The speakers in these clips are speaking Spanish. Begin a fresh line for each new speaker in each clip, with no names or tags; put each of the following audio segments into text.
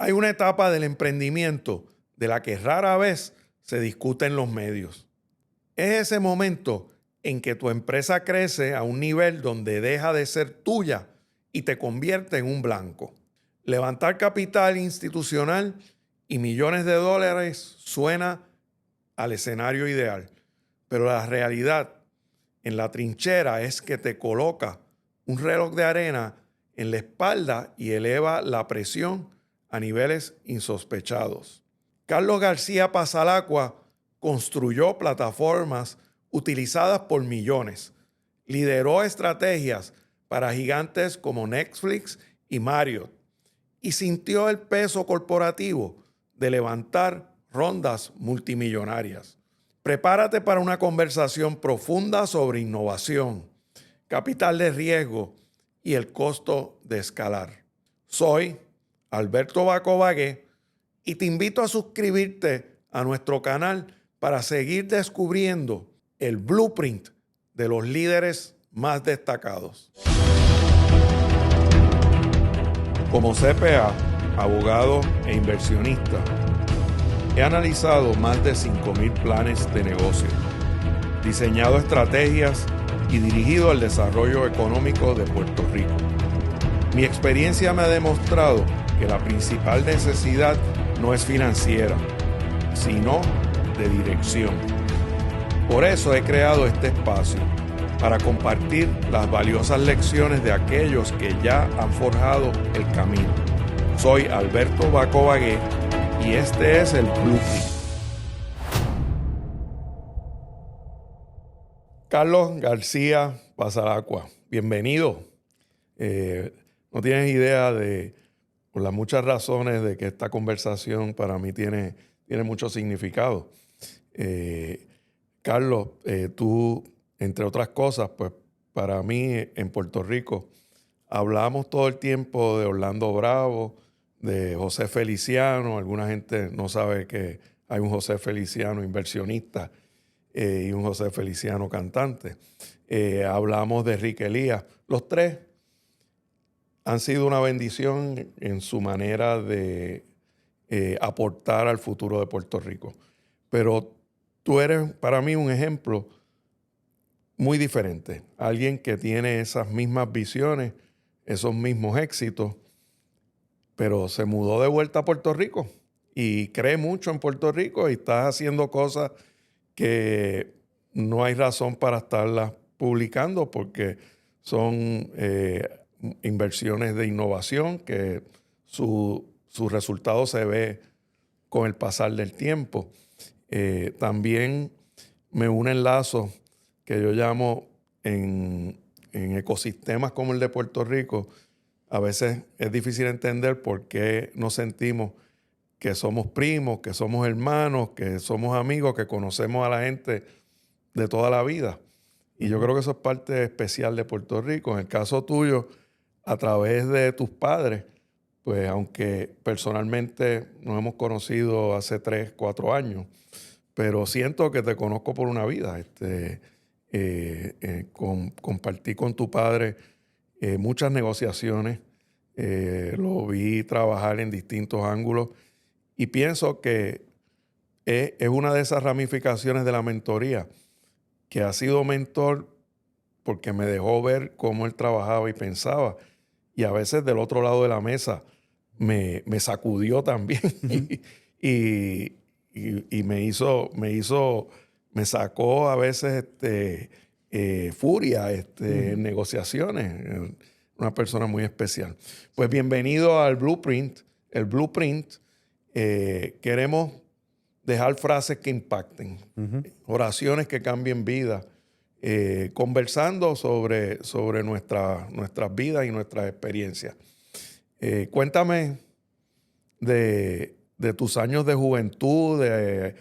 Hay una etapa del emprendimiento de la que rara vez se discute en los medios. Es ese momento en que tu empresa crece a un nivel donde deja de ser tuya y te convierte en un blanco. Levantar capital institucional y millones de dólares suena al escenario ideal, pero la realidad en la trinchera es que te coloca un reloj de arena en la espalda y eleva la presión a niveles insospechados. Carlos García Pasalacqua construyó plataformas utilizadas por millones, lideró estrategias para gigantes como Netflix y Marriott y sintió el peso corporativo de levantar rondas multimillonarias. Prepárate para una conversación profunda sobre innovación, capital de riesgo y el costo de escalar. Soy Alberto Bacobagué y te invito a suscribirte a nuestro canal para seguir descubriendo el blueprint de los líderes más destacados. Como CPA, abogado e inversionista, he analizado más de 5,000 planes de negocio, diseñado estrategias y dirigido el desarrollo económico de Puerto Rico. Mi experiencia me ha demostrado que la principal necesidad no es financiera, sino de dirección. Por eso he creado este espacio, para compartir las valiosas lecciones de aquellos que ya han forjado el camino. Soy Alberto Bacobagué y este es el Blueprint. Carlos García Pasalacqua, bienvenido. No tienes idea por las muchas razones de que esta conversación para mí tiene mucho significado. Carlos, tú, entre otras cosas, pues para mí en Puerto Rico hablamos todo el tiempo de Orlando Bravo, de José Feliciano. Alguna gente no sabe que hay un José Feliciano inversionista y un José Feliciano cantante. Hablamos de Enrique Elías. Los tres han sido una bendición en su manera de aportar al futuro de Puerto Rico. Pero tú eres para mí un ejemplo muy diferente. Alguien que tiene esas mismas visiones, esos mismos éxitos, pero se mudó de vuelta a Puerto Rico y cree mucho en Puerto Rico y estás haciendo cosas que no hay razón para estarlas publicando porque son inversiones de innovación que su resultado se ve con el pasar del tiempo. También me unen lazos que yo llamo en ecosistemas como el de Puerto Rico. A veces es difícil entender por qué nos sentimos que somos primos, que somos hermanos, que somos amigos, que conocemos a la gente de toda la vida. Y yo creo que eso es parte especial de Puerto Rico. En el caso tuyo, a través de tus padres, pues aunque personalmente nos hemos conocido hace 3, 4 años, pero siento que te conozco por una vida. Compartí con tu padre muchas negociaciones, lo vi trabajar en distintos ángulos y pienso que es una de esas ramificaciones de la mentoría, que ha sido mentor porque me dejó ver cómo él trabajaba y pensaba, y a veces del otro lado de la mesa me sacudió también y me sacó a veces furia en negociaciones. Una persona muy especial. Pues bienvenido al Blueprint. El Blueprint, queremos dejar frases que impacten, oraciones que cambien vidas, conversando sobre nuestras vidas y nuestras experiencias. Cuéntame de tus años de juventud, de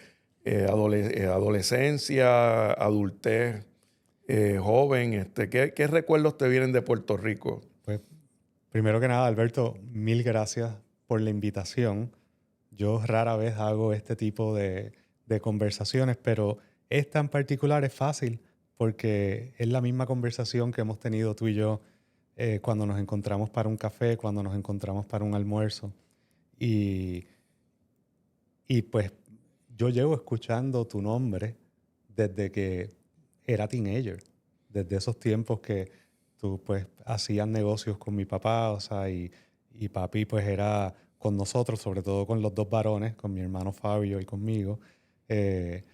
adolescencia, adultez, joven. ¿Qué recuerdos te vienen de Puerto Rico?
Pues, primero que nada, Alberto, mil gracias por la invitación. Yo rara vez hago este tipo de conversaciones, pero esta en particular es fácil porque es la misma conversación que hemos tenido tú y yo cuando nos encontramos para un café, cuando nos encontramos para un almuerzo. Y, y pues yo llevo escuchando tu nombre desde que era teenager, desde esos tiempos que tú pues hacías negocios con mi papá, o sea, y papi pues era con nosotros, sobre todo con los dos varones, con mi hermano Fabio y conmigo, eh,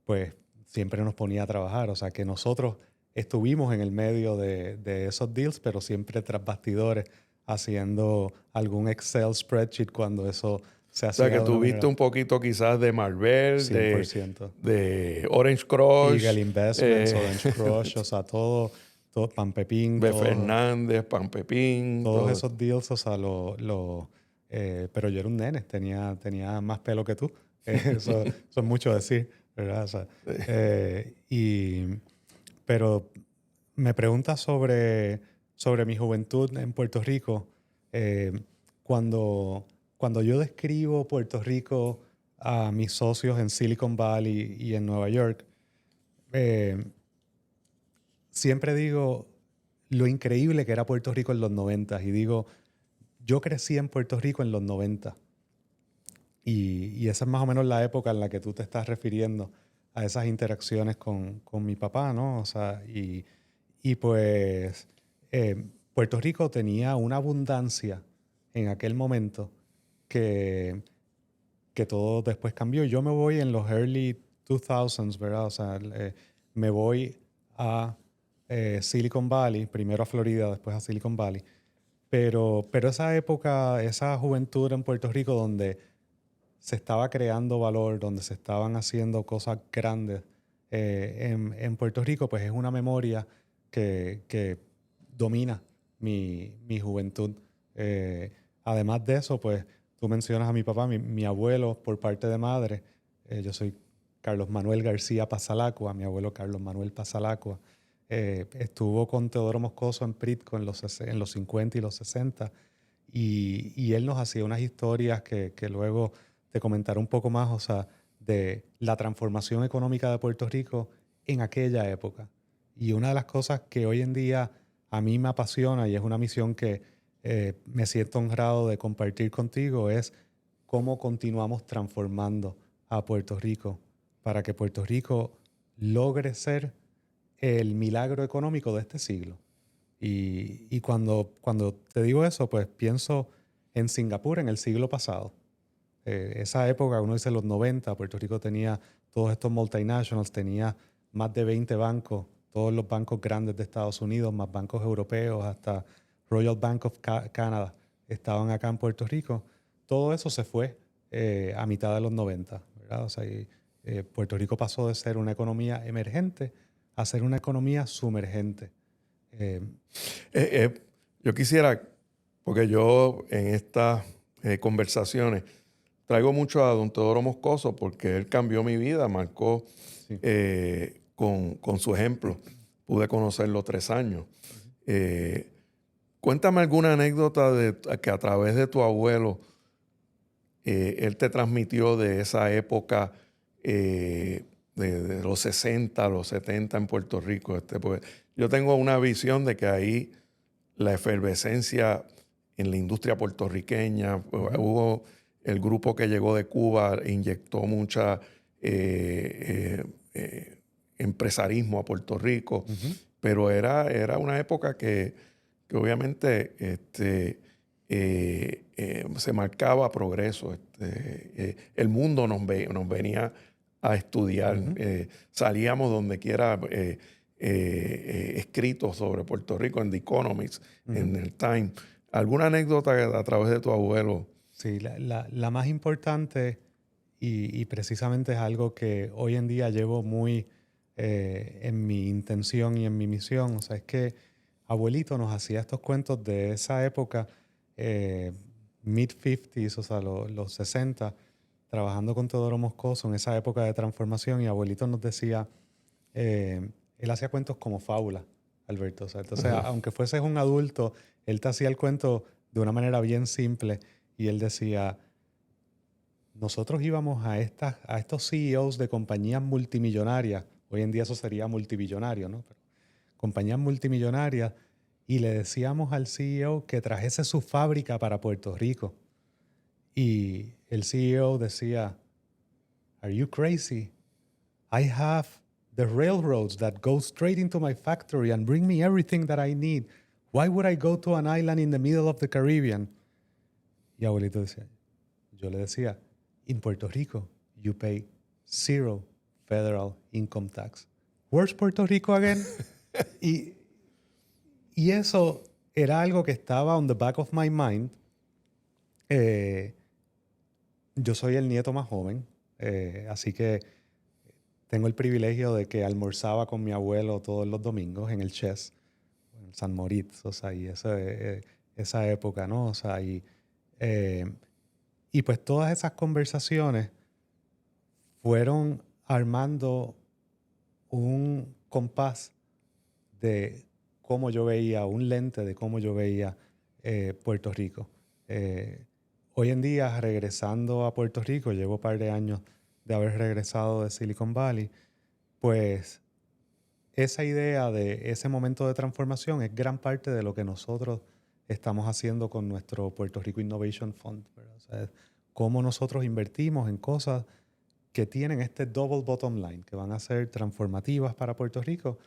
pues siempre nos ponía a trabajar, o sea, que nosotros estuvimos en el medio de esos deals, pero siempre tras bastidores haciendo algún Excel spreadsheet cuando eso se
O sea,
hacía
que
de una
tuviste
manera
un poquito quizás de Marvel,
100%.
de Orange Crush,
Eagle Investments, Orange Crush, o sea, todo Pan Pepín,
B. Fernández, Pan Pepín,
todos
todo.
esos deals, o sea, pero yo era un nene, tenía más pelo que tú. Eso es mucho decir, ¿verdad? O sea, pero me preguntas sobre mi juventud en Puerto Rico. Eh, cuando yo describo Puerto Rico a mis socios en Silicon Valley y en Nueva York, eh, siempre digo lo increíble que era Puerto Rico en los 90 y digo, yo crecí en Puerto Rico en los 90 y esa es más o menos la época en la que tú te estás refiriendo a esas interacciones con mi papá, ¿no? O sea, y pues Puerto Rico tenía una abundancia en aquel momento que, que todo después cambió. Yo me voy en los early 2000s, ¿verdad? O sea, me voy a Silicon Valley, primero a Florida, después a Silicon Valley. Pero esa época, esa juventud en Puerto Rico donde se estaba creando valor, donde se estaban haciendo cosas grandes en Puerto Rico, pues es una memoria que domina mi juventud. Además de eso, pues tú mencionas a mi papá, mi abuelo por parte de madre. Yo soy Carlos Manuel García Pasalacua, mi abuelo Carlos Manuel Pasalacua. Estuvo con Teodoro Moscoso en Pritco en los 50 y los 60 y él nos hacía unas historias que luego te comentaré un poco más, o sea, de la transformación económica de Puerto Rico en aquella época. Y una de las cosas que hoy en día a mí me apasiona y es una misión que me siento honrado de compartir contigo es cómo continuamos transformando a Puerto Rico para que Puerto Rico logre ser el milagro económico de este siglo. Y cuando te digo eso, pues pienso en Singapur en el siglo pasado. Esa época, uno dice los 90, Puerto Rico tenía todos estos multinationals, tenía más de 20 bancos, todos los bancos grandes de Estados Unidos, más bancos europeos, hasta Royal Bank of Canada, estaban acá en Puerto Rico. Todo eso se fue a mitad de los 90, ¿verdad? O sea, Puerto Rico pasó de ser una economía emergente a ser una economía sumergente.
Eh, yo quisiera, porque yo en estas conversaciones traigo mucho a don Teodoro Moscoso porque él cambió mi vida, marcó
Sí.
con su ejemplo. Pude conocerlo 3 años. Cuéntame alguna anécdota que a través de tu abuelo él te transmitió de esa época de los 60, los 70 en Puerto Rico. Pues, yo tengo una visión de que ahí la efervescencia en la industria puertorriqueña, hubo el grupo que llegó de Cuba, inyectó mucha empresarismo a Puerto Rico, pero era una época que obviamente se marcaba progreso. El mundo nos venía a estudiar. Salíamos donde quiera escritos sobre Puerto Rico en The Economist, en el Time. ¿Alguna anécdota a través de tu abuelo?
Sí, la más importante y precisamente es algo que hoy en día llevo muy en mi intención y en mi misión. O sea, es que abuelito nos hacía estos cuentos de esa época, mid-50s, o sea, los 60, trabajando con Teodoro Moscoso en esa época de transformación y abuelito nos decía, él hacía cuentos como fábula, Alberto. O sea, entonces, aunque fueses un adulto, él te hacía el cuento de una manera bien simple y él decía, nosotros íbamos a estos CEOs de compañías multimillonarias, hoy en día eso sería multibillonario, ¿no? Pero compañías multimillonarias, y le decíamos al CEO que trajese su fábrica para Puerto Rico. Y el CEO decía, "Are you crazy? I have the railroads that go straight into my factory and bring me everything that I need. Why would I go to an island in the middle of the Caribbean?" Y abuelito decía, yo le decía, "In Puerto Rico, you pay 0 federal income tax." Where's Puerto Rico again? y, y eso era algo que estaba on the back of my mind. Yo soy el nieto más joven, así que tengo el privilegio de que almorzaba con mi abuelo todos los domingos en el Chess, en San Moritz, o sea, y esa época, ¿no? O sea, y pues todas esas conversaciones fueron armando un compás de cómo yo veía, un lente de cómo yo veía Puerto Rico. Hoy en día, regresando a Puerto Rico, llevo un par de años de haber regresado de Silicon Valley, pues esa idea de ese momento de transformación es gran parte de lo que nosotros estamos haciendo con nuestro Puerto Rico Innovation Fund, ¿verdad? O sea, cómo nosotros invertimos en cosas que tienen este double bottom line, que van a ser transformativas para Puerto Rico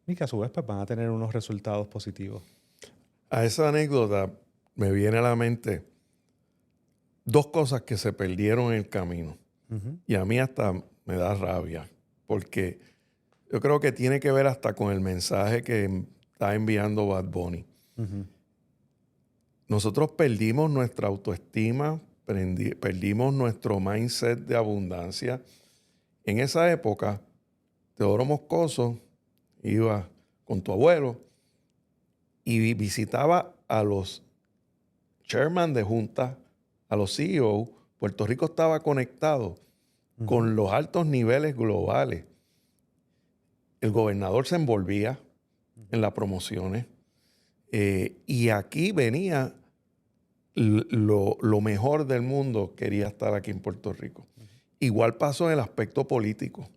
y que a su vez pues, van a tener unos resultados positivos.
A esa anécdota me viene a la mente 2 cosas que se perdieron en el camino. Y a mí hasta me da rabia, porque yo creo que tiene que ver hasta con el mensaje que está enviando Bad Bunny. Nosotros perdimos nuestra autoestima, perdimos nuestro mindset de abundancia. En esa época, Teodoro Moscoso iba con tu abuelo y visitaba a los chairman de juntas, a los CEO. Puerto Rico estaba conectado con los altos niveles globales. El gobernador se envolvía en las promociones y aquí venía lo mejor del mundo, quería estar aquí en Puerto Rico. Igual pasó en el aspecto político.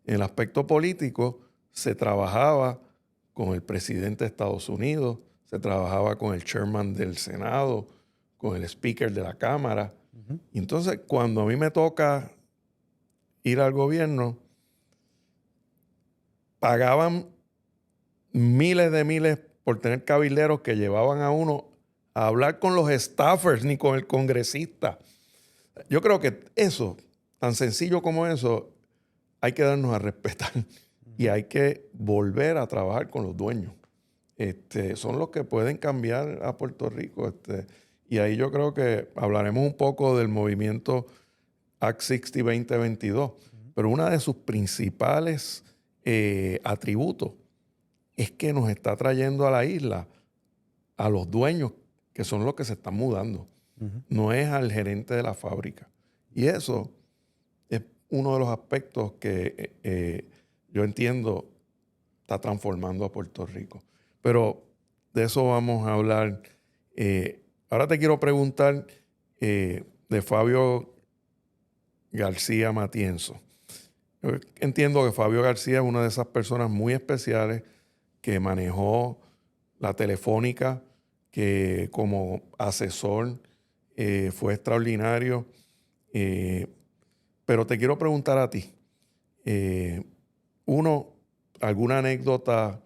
En el aspecto político se trabajaba con el presidente de Estados Unidos, se trabajaba con el chairman del Senado, con el speaker de la Cámara. Y entonces, cuando a mí me toca ir al gobierno, pagaban miles por tener cabilderos que llevaban a uno a hablar con los staffers ni con el congresista. Yo creo que eso, tan sencillo como eso, hay que darnos a respetar y hay que volver a trabajar con los dueños. Son los que pueden cambiar a Puerto Rico. Y ahí yo creo que hablaremos un poco del movimiento Act 60 2022. Pero una de sus principales atributos es que nos está trayendo a la isla a los dueños, que son los que se están mudando. No es al gerente de la fábrica. Y eso es uno de los aspectos que yo entiendo está transformando a Puerto Rico. Pero de eso vamos a hablar. Ahora te quiero preguntar de Fabio García Matienzo. Yo entiendo que Fabio García es una de esas personas muy especiales que manejó la Telefónica, que como asesor fue extraordinario. Pero te quiero preguntar a ti. ¿Alguna anécdota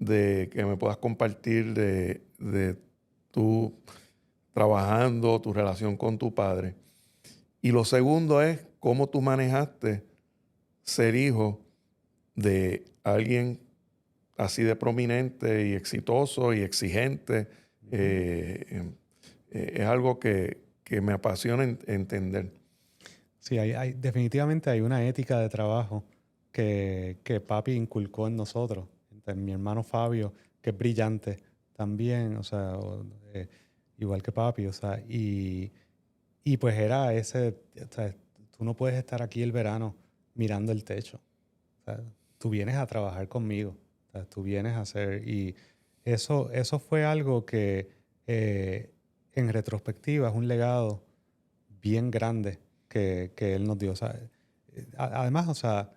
que me puedas compartir de tú trabajando, tu relación con tu padre? Y lo segundo es cómo tú manejaste ser hijo de alguien así de prominente y exitoso y exigente. Es algo que me apasiona entender.
Sí, definitivamente hay una ética de trabajo que papi inculcó en nosotros. Mi hermano Fabio, que es brillante también, o sea, igual que papi, o sea, y pues era ese, o sea, tú no puedes estar aquí el verano mirando el techo. O sea, tú vienes a trabajar conmigo, o sea, tú vienes a hacer, y eso fue algo que en retrospectiva es un legado bien grande que él nos dio. O sea, además, o sea,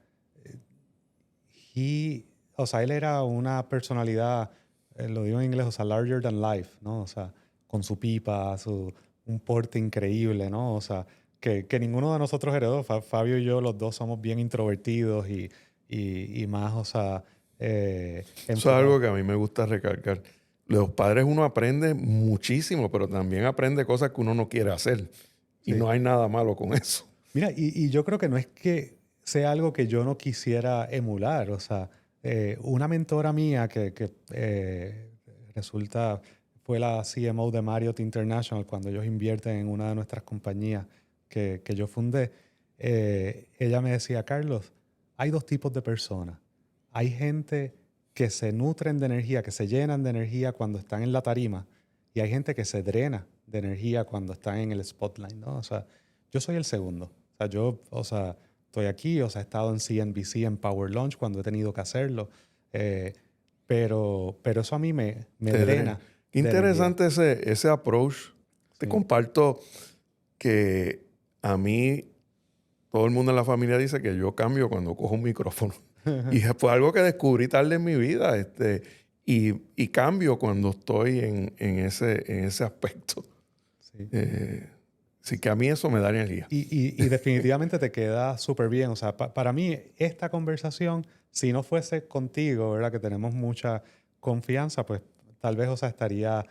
él era una personalidad, lo digo en inglés, o sea, larger than life, ¿no? O sea, con su pipa, un porte increíble, ¿no? O sea, que ninguno de nosotros heredó. Fabio y yo, los dos somos bien introvertidos y más, o sea,
Eso es
enfocados.
algo que a mí me gusta recalcar. Los padres uno aprende muchísimo, pero también aprende cosas que uno no quiere hacer. Y
Sí.
no hay nada malo con eso.
Mira, y yo creo que no es que sea algo que yo no quisiera emular. O sea, una mentora mía que resulta fue la CMO de Marriott International cuando ellos invierten en una de nuestras compañías que yo fundé. Ella me decía, Carlos, hay dos tipos de personas. Hay gente que se nutren de energía, que se llenan de energía cuando están en la tarima, y hay gente que se drena de energía cuando están en el spotlight, ¿no? O sea, yo soy el segundo. O sea, yo, o sea, estoy aquí, o sea, he estado en CNBC, en Power Lunch cuando he tenido que hacerlo, eh, pero eso a mí me
Te drena.
drena
Qué
de energía.
interesante ese approach. Te
Sí.
comparto que a mí, todo el mundo en la familia dice que yo cambio cuando cojo un micrófono. Y fue algo que descubrí tarde en mi vida. Y cambio cuando estoy en ese aspecto.
Sí.
Así que a mí eso me da energía.
Y definitivamente te queda súper bien. O sea, para mí, esta conversación, si no fuese contigo, ¿verdad? Que tenemos mucha confianza, pues tal vez, o sea, estaría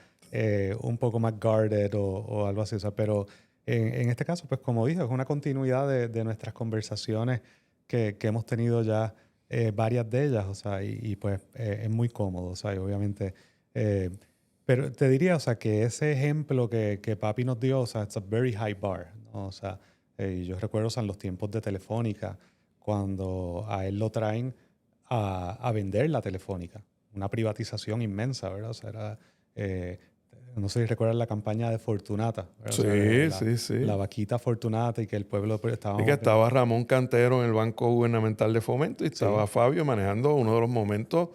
un poco más guarded o algo así. O sea, pero en este caso, pues como dije, es una continuidad de nuestras conversaciones que hemos tenido ya varias de ellas. O sea, y pues es muy cómodo. O sea, y obviamente... eh, pero te diría, o sea, que ese ejemplo que papi nos dio, o sea, it's a very high bar, ¿no? O sea, yo recuerdo, o sea, en los tiempos de Telefónica, cuando a él lo traen a vender la Telefónica, una privatización inmensa, ¿verdad? O sea, era, eh, no sé si recuerdas la campaña de Fortunata, ¿verdad? O sea,
Sí,
la,
sí,
la
sí.
vaquita Fortunata y que el pueblo pues,
Y que
estábamos...
estaba Ramón Cantero en el Banco Gubernamental de Fomento y
Sí,
estaba Fabio manejando uno de los momentos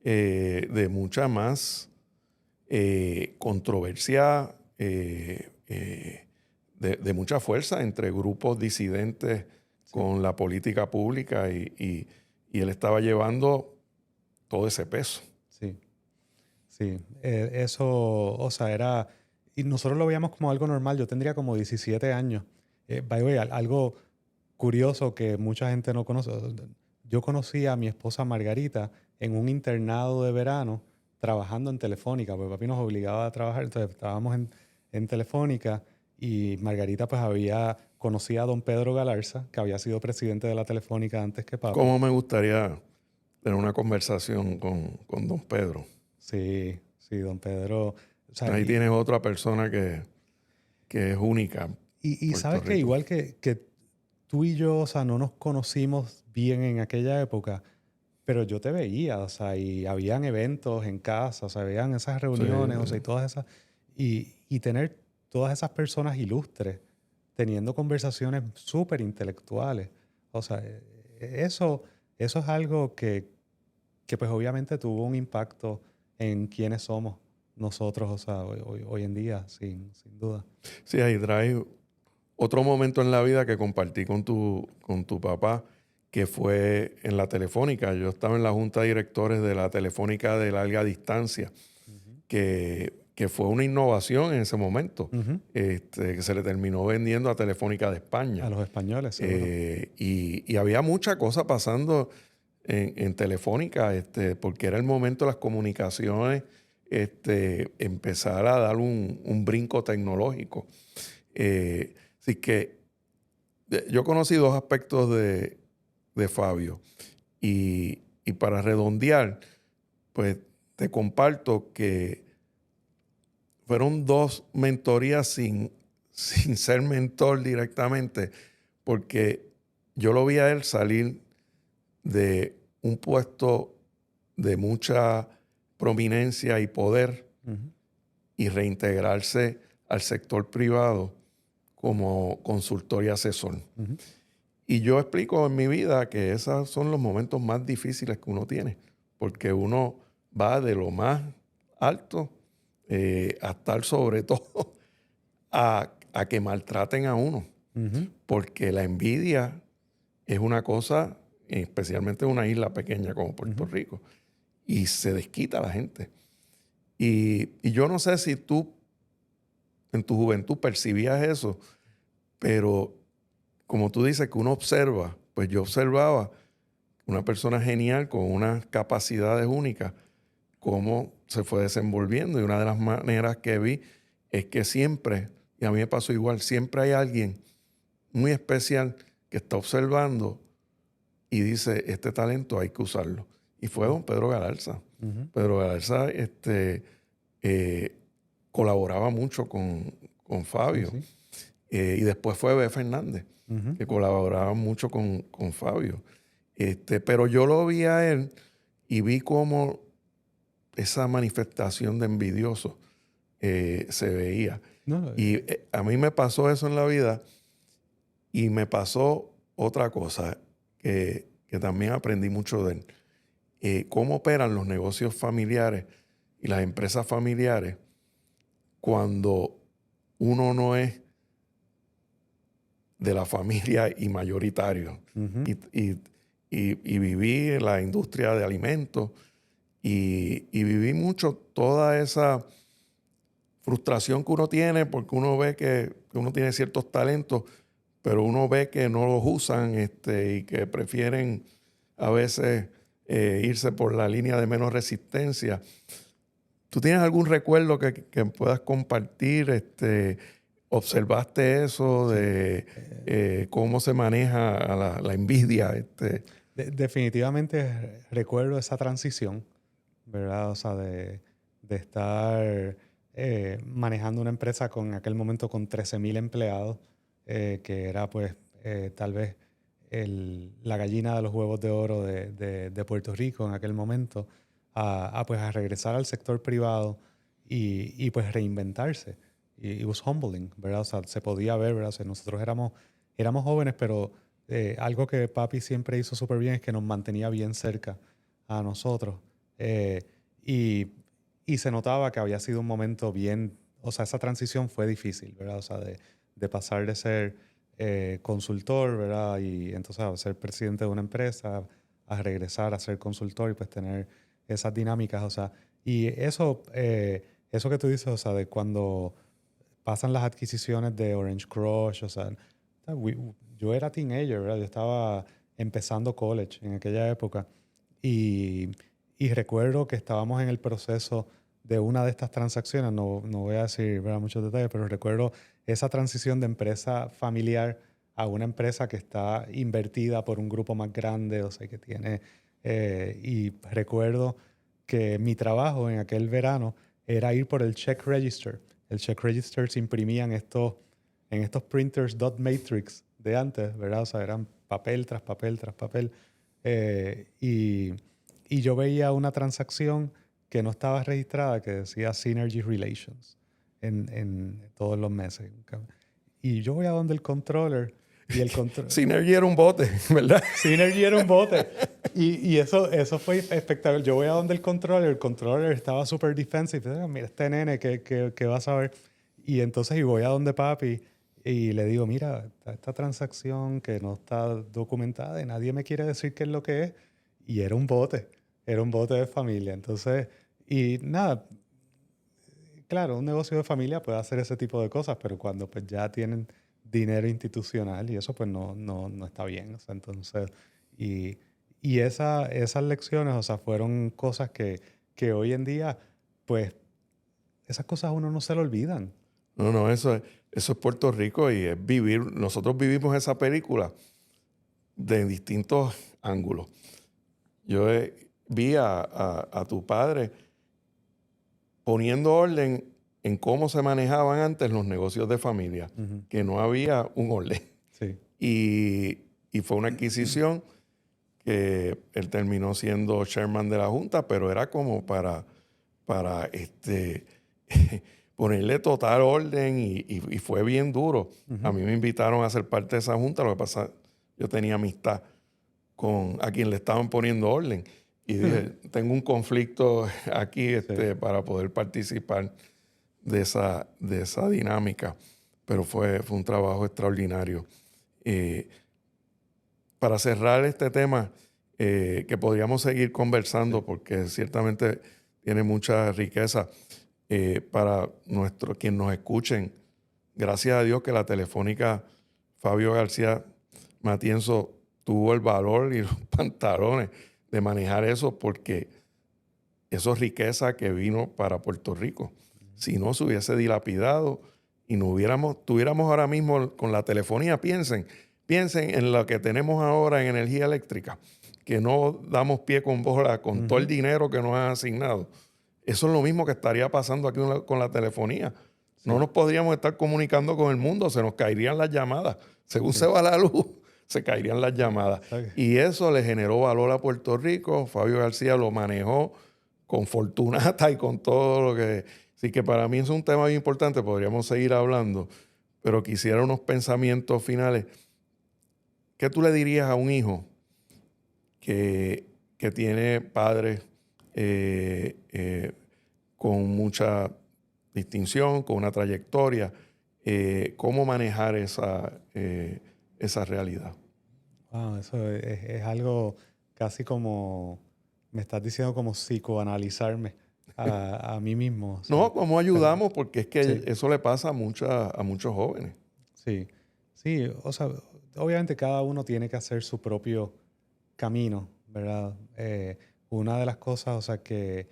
de mucha más controversia, de mucha fuerza entre grupos disidentes
sí,
con la política pública y él estaba llevando todo ese peso.
sí. Sí, eso, o sea, era, y nosotros lo veíamos como algo normal, yo tendría como 17 años. By the way, algo curioso que mucha gente no conoce, yo conocí a mi esposa Margarita en un internado de verano trabajando en Telefónica, porque papi nos obligaba a trabajar, entonces estábamos en Telefónica y Margarita pues había conocido a don Pedro Galarza, que había sido presidente de la Telefónica antes que papi.
Cómo me gustaría tener una conversación con don Pedro.
Sí, sí, don Pedro. O sea,
Ahí tienes otra persona que es única en
y
Puerto
sabes que
Rico.
igual que tú y yo, o sea, no nos conocimos bien en aquella época, pero yo te veía, o sea, y habían eventos en casa, o sea, habían esas
Sí,
reuniones, o sea, y todas esas, y tener todas esas personas ilustres teniendo conversaciones súper intelectuales, o sea, eso es algo que pues obviamente tuvo un impacto en quiénes somos nosotros, o sea, hoy en día, sin duda.
sí, ahí trae otro momento en la vida que compartí con tu papá, que fue en la Telefónica. Yo estaba en la junta de directores de la Telefónica de larga distancia,
Ujú.
que fue una innovación en ese momento,
Ujú.
que se le terminó vendiendo a Telefónica de
A
España.
los españoles, seguro.
Y había mucha cosa pasando en Telefónica, porque era el momento de las comunicaciones, empezar a dar un brinco tecnológico. Así que yo conocí dos aspectos de Fabio y para redondear, pues te comparto que fueron dos mentorías sin ser mentor directamente, porque yo lo vi a él salir de un puesto de mucha prominencia y poder
Ujú.
y reintegrarse al sector privado como consultor y asesor.
Ujú.
Y yo explico en mi vida que esos son los momentos más difíciles que uno tiene, porque uno va de lo más alto a estar sobre todo a que maltraten a uno,
Ujú.
porque la envidia es una cosa, especialmente en una isla pequeña como Puerto
Ujú.
Rico, y se desquita a la gente. Y yo no sé si tú en tu juventud percibías eso, pero como tú dices que uno observa, pues yo observaba una persona genial con unas capacidades únicas, cómo se fue desenvolviendo. Y una de las maneras que vi es que siempre, y a mí me pasó igual, siempre hay alguien muy especial que está observando y dice, este talento hay que usarlo. Y fue don Pedro Galarza.
Ujú.
Pedro Galarza colaboraba mucho con
Sí,
Fabio.
sí.
Y después fue B. Fernández,
Ujú.
que colaboraba mucho con Fabio. Pero yo lo vi a él y vi cómo esa manifestación de envidioso se veía.
No,
Y a mí me pasó eso en la vida y me pasó otra cosa que también aprendí mucho de él. Cómo operan los negocios familiares y las empresas familiares cuando uno no es de la familia y mayoritario.
ujú.
Y viví en la industria de alimentos y viví mucho toda esa frustración que uno tiene porque uno ve que uno tiene ciertos talentos, pero uno ve que no los usan y que prefieren a veces irse por la línea de menos resistencia. ¿Tú tienes algún recuerdo que puedas compartir? ¿Observaste eso
Sí.
de cómo se maneja la envidia?
Definitivamente recuerdo esa transición, ¿verdad? O sea, de estar manejando una empresa con en aquel momento con 13,000 empleados, que era pues tal vez la gallina de los huevos de oro de Puerto Rico en aquel momento, pues a regresar al sector privado y pues reinventarse. Y it was humbling, ¿verdad? O sea, se podía ver, ¿verdad? O sea, nosotros éramos jóvenes, pero algo que papi siempre hizo súper bien es que nos mantenía bien cerca a nosotros. Eh, y, y se notaba que había sido un momento bien, o sea, esa transición fue difícil, ¿verdad? O sea, de pasar de ser consultor, ¿verdad? Y entonces a ser presidente de una empresa, a regresar a ser consultor y pues tener esas dinámicas, o sea, y eso que tú dices, o sea, de cuando pasan las adquisiciones de Orange Crush, o sea, yo era teenager, ¿verdad? Yo estaba empezando college en aquella época y, y recuerdo que estábamos en el proceso de una de estas transacciones, no voy a decir, ¿verdad?, muchos detalles, pero recuerdo esa transición de empresa familiar a una empresa que está invertida por un grupo más grande, o sea, que tiene... y recuerdo que mi trabajo en aquel verano era ir por el check register. El check register se imprimían en estos printers dot matrix de antes, ¿verdad? O sea, eran papel tras papel tras papel. Eh, y, y yo veía una transacción que no estaba registrada que decía Synergy Relations en todos los meses. Y yo voy a donde el controller y el controller...
Synergy era un bote, ¿verdad?
Synergy era un bote. Y eso fue espectacular. Yo voy a donde el controller estaba súper defensive. Mira, este nene que vas a ver. Y entonces y voy a donde papi y le digo, mira, esta transacción que no está documentada y nadie me quiere decir qué es lo que es. Y era un bote de familia. Entonces, y nada, claro, un negocio de familia puede hacer ese tipo de cosas, pero cuando pues ya tienen dinero institucional y eso pues no está bien. O sea, entonces, y, esas lecciones, o sea, fueron cosas que hoy en día, pues, esas cosas a uno no se le olvidan.
No, eso es Puerto Rico y es vivir. Nosotros vivimos esa película de distintos ángulos. Yo vi a tu padre poniendo orden en cómo se manejaban antes los negocios de familia,
Ujú.
que no había un orden.
Sí.
Y fue una adquisición que él terminó siendo chairman de la Junta, pero era como para ponerle total orden y fue bien duro. A
Ujú.
mí me invitaron a ser parte de esa Junta, lo que pasa, yo tenía amistad con a quien le estaban poniendo orden. Y dije, tengo un conflicto aquí
Sí.
para poder participar de esa dinámica. Pero fue un trabajo extraordinario. Eh, para cerrar este tema, que podríamos seguir
Sí.
conversando porque ciertamente tiene mucha riqueza para quienes nos escuchen, gracias a Dios que la Telefónica Fabio García Matienzo tuvo el valor y los pantalones de manejar eso, porque eso es riqueza que vino para Puerto Rico. Si no, se hubiese dilapidado y no tuviéramos ahora mismo con la telefonía. Piensen en lo que tenemos ahora en energía eléctrica, que no damos pie con bola con todo el dinero que nos han asignado. Eso es lo mismo que estaría pasando aquí con la telefonía.
Sí.
No nos podríamos estar comunicando con el mundo, se nos caerían las llamadas. Según se va la luz, se caerían las llamadas.
Okay.
Y eso le generó valor a Puerto Rico. Fabio García lo manejó con Fortunata y con todo lo que... Así que para mí es un tema muy importante, podríamos seguir hablando, pero quisiera unos pensamientos finales. ¿Qué tú le dirías a un hijo que tiene padres con mucha distinción, con una trayectoria? ¿Cómo manejar esa realidad?
Wow, eso es algo casi como, me estás diciendo como psicoanalizarme a mí mismo. O
No,
sea,
¿cómo ayudamos? Porque es que
sí,
eso le pasa a muchos jóvenes.
sí, sí, o sea, obviamente cada uno tiene que hacer su propio camino, ¿verdad? Una de las cosas, o sea, que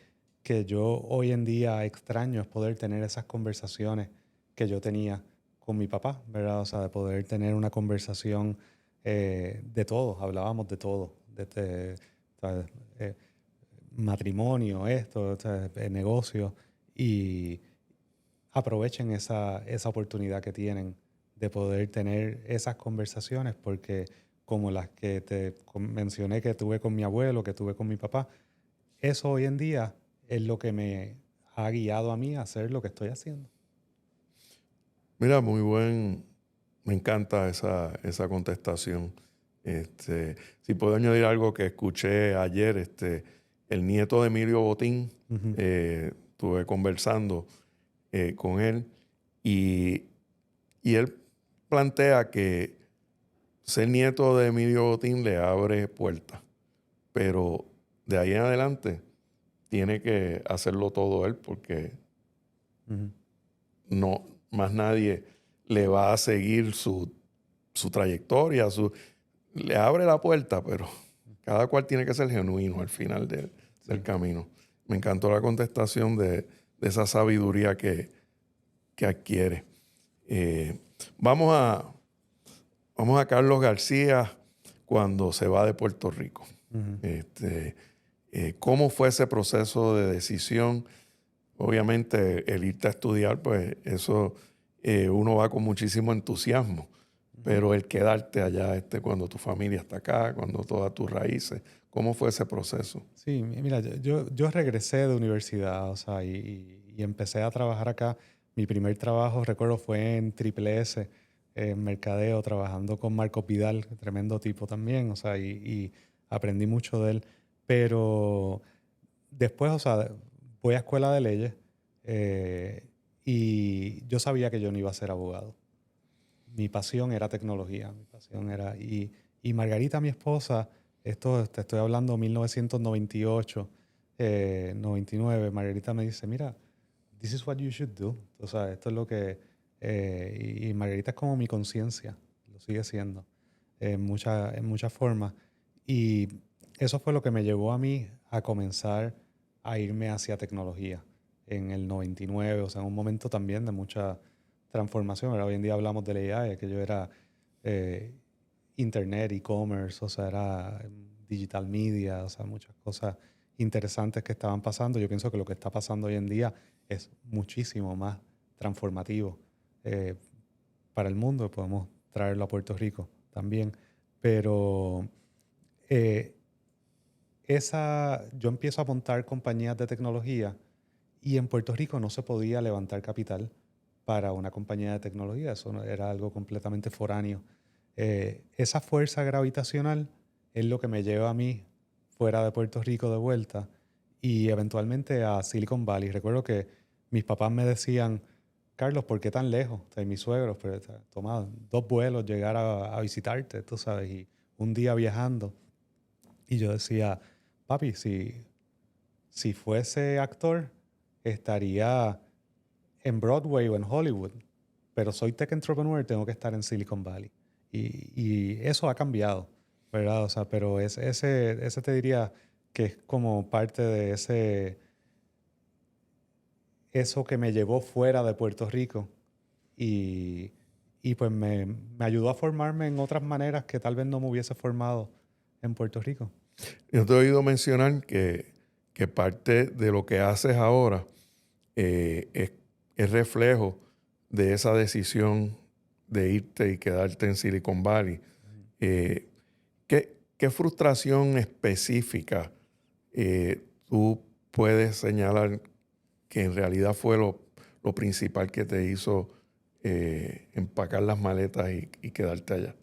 yo hoy en día extraño es poder tener esas conversaciones que yo tenía con mi papá, ¿verdad? O sea, de poder tener una conversación de todo, hablábamos de todo, ¿sabes? Matrimonio, esto, ¿sabes? Negocio, y aprovechen esa oportunidad que tienen de poder tener esas conversaciones, porque como las que mencioné que tuve con mi abuelo, que tuve con mi papá, eso hoy en día es lo que me ha guiado a mí a hacer lo que estoy haciendo.
Mira, me encanta esa contestación. Si puedo añadir algo que escuché ayer, el nieto de Emilio Botín,
Ujú,
estuve conversando con él y, y él plantea que ser nieto de Emilio Botín le abre puertas, pero de ahí en adelante tiene que hacerlo todo él, porque
ujú.
no, más nadie le va a seguir su trayectoria, le abre la puerta, pero cada cual tiene que ser genuino al final del
Sí.
camino. Me encantó la contestación de esa sabiduría que adquiere. Eh, vamos a Carlos García cuando se va de Puerto Rico.
Ujú.
¿Cómo fue ese proceso de decisión? Obviamente, el irte a estudiar, pues eso uno va con muchísimo entusiasmo, pero el quedarte allá cuando tu familia está acá, cuando todas tus raíces, ¿cómo fue ese proceso?
Sí, mira, yo regresé de universidad, o sea, y empecé a trabajar acá. Mi primer trabajo, recuerdo, fue en Triple S, en mercadeo, trabajando con Marcos Vidal, tremendo tipo también, o sea, y aprendí mucho de él. Pero después, o sea, voy a escuela de leyes y yo sabía que yo no iba a ser abogado. Mi pasión era tecnología, mi pasión era... Y Margarita, mi esposa, esto te estoy hablando 1998, 99, Margarita me dice, mira, this is what you should do. O sea, esto es lo que... y Margarita es como mi conciencia, lo sigue siendo en muchas formas. Y eso fue lo que me llevó a mí a comenzar a irme hacia tecnología en el 99, o sea, en un momento también de mucha transformación. Ahora, hoy en día hablamos del AI, que yo era eh, internet, e-commerce, o sea, era digital media, o sea, muchas cosas interesantes que estaban pasando. Yo pienso que lo que está pasando hoy en día es muchísimo más transformativo eh, para el mundo. Podemos traerlo a Puerto Rico también. Pero eh, yo empiezo a montar compañías de tecnología y en Puerto Rico no se podía levantar capital para una compañía de tecnología. Eso era algo completamente foráneo. Esa fuerza gravitacional es lo que me lleva a mí fuera de Puerto Rico de vuelta y eventualmente a Silicon Valley. Recuerdo que mis papás me decían, Carlos, ¿por qué tan lejos? O sea, mis suegros, pero toma 2 vuelos llegar a visitarte, tú sabes, y un día viajando. Y yo decía, papi, si fuese actor, estaría en Broadway o en Hollywood. pero soy tech entrepreneur, tengo que estar en Silicon Valley. Y eso ha cambiado, ¿verdad? O sea, pero ese te diría que es como parte de eso que me llevó fuera de Puerto Rico y, y pues me ayudó a formarme en otras maneras que tal vez no me hubiese formado en Puerto Rico.
Yo te he oído mencionar que parte de lo que haces ahora es reflejo de esa decisión de irte y quedarte en Silicon Valley. Eh, ¿qué frustración específica tú puedes señalar que en realidad fue lo principal que te hizo empacar las maletas y quedarte allá?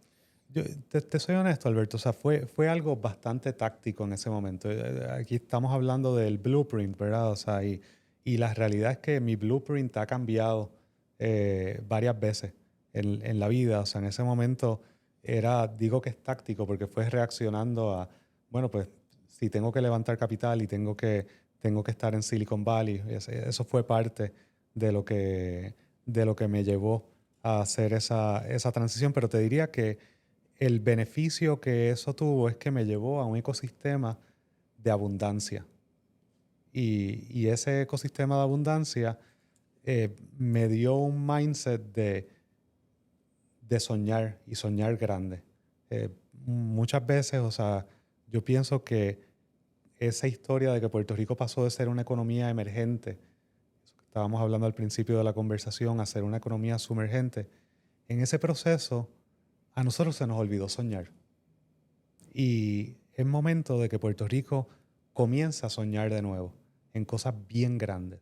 Yo te soy honesto, Alberto, o sea, fue algo bastante táctico en ese momento. Aquí estamos hablando del blueprint, ¿verdad? O sea, y la realidad es que mi blueprint ha cambiado varias veces en la vida. O sea, en ese momento digo que es táctico porque fue reaccionando a, bueno, pues si tengo que levantar capital y tengo que estar en Silicon Valley, eso fue parte de lo que me llevó a hacer esa transición. Pero te diría que el beneficio que eso tuvo es que me llevó a un ecosistema de abundancia. Y ese ecosistema de abundancia me dio un mindset de soñar y soñar grande. Muchas veces, o sea, yo pienso que esa historia de que Puerto Rico pasó de ser una economía emergente, eso que estábamos hablando al principio de la conversación, a ser una economía sumergente, en ese proceso a nosotros se nos olvidó soñar. Y es momento de que Puerto Rico comience a soñar de nuevo en cosas bien grandes,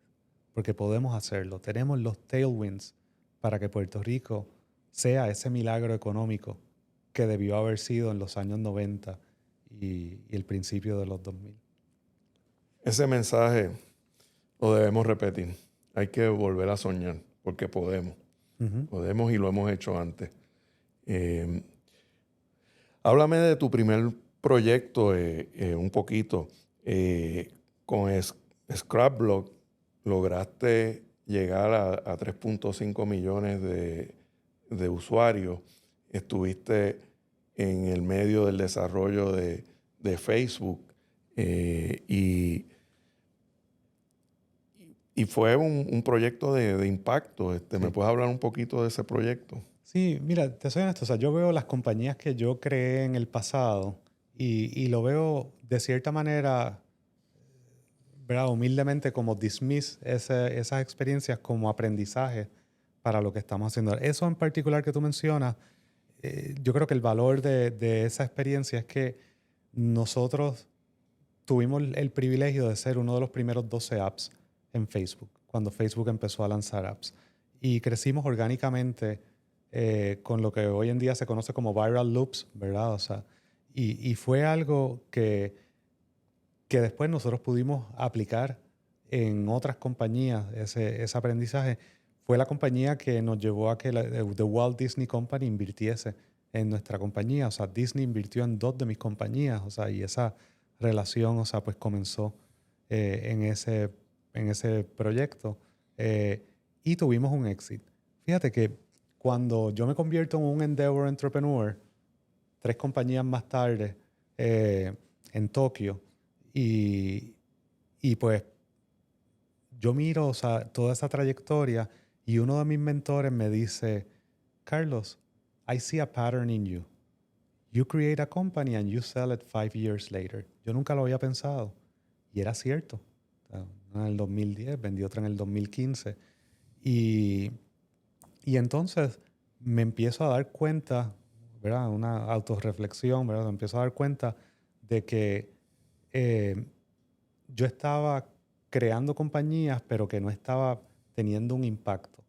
porque podemos hacerlo. Tenemos los tailwinds para que Puerto Rico sea ese milagro económico que debió haber sido en los años 90 y el principio de los 2000.
Ese mensaje lo debemos repetir. Hay que volver a soñar porque podemos.
Uh-huh.
Podemos y lo hemos hecho antes. Eh, Háblame de tu primer proyecto un poquito. Con Scrapblock lograste llegar a 3.5 millones de usuarios. Estuviste en el medio del desarrollo de Facebook y fue un proyecto de impacto.
Sí.
¿Me puedes hablar un poquito de ese proyecto?
Sí, mira, te soy honesto, o sea, yo veo las compañías que yo creé en el pasado y lo veo de cierta manera, ¿verdad? Humildemente como dismiss esas experiencias como aprendizaje para lo que estamos haciendo. Eso en particular que tú mencionas, yo creo que el valor de esa experiencia es que nosotros tuvimos el privilegio de ser uno de los primeros 12 apps en Facebook, cuando Facebook empezó a lanzar apps. Y crecimos orgánicamente con lo que hoy en día se conoce como viral loops, ¿verdad? O sea, y fue algo que después nosotros pudimos aplicar en otras compañías. Ese aprendizaje fue la compañía que nos llevó a que The Walt Disney Company invirtiese en nuestra compañía. O sea, Disney invirtió en 2 de mis compañías, o sea, y esa relación, o sea, pues comenzó en ese proyecto y tuvimos un éxito. Fíjate que cuando yo me convierto en un Endeavor Entrepreneur, 3 compañías más tarde en Tokio, y, y pues yo miro, o sea, toda esa trayectoria y uno de mis mentores me dice, Carlos, I see a pattern in you. You create a company and you sell it 5 years later. Yo nunca lo había pensado. Y era cierto. O sea, una en el 2010, vendí otra en el 2015. Y entonces me empiezo a dar cuenta, ¿verdad? Una autorreflexión, ¿verdad? Me empiezo a dar cuenta de que yo estaba creando compañías, pero que no estaba teniendo un impacto.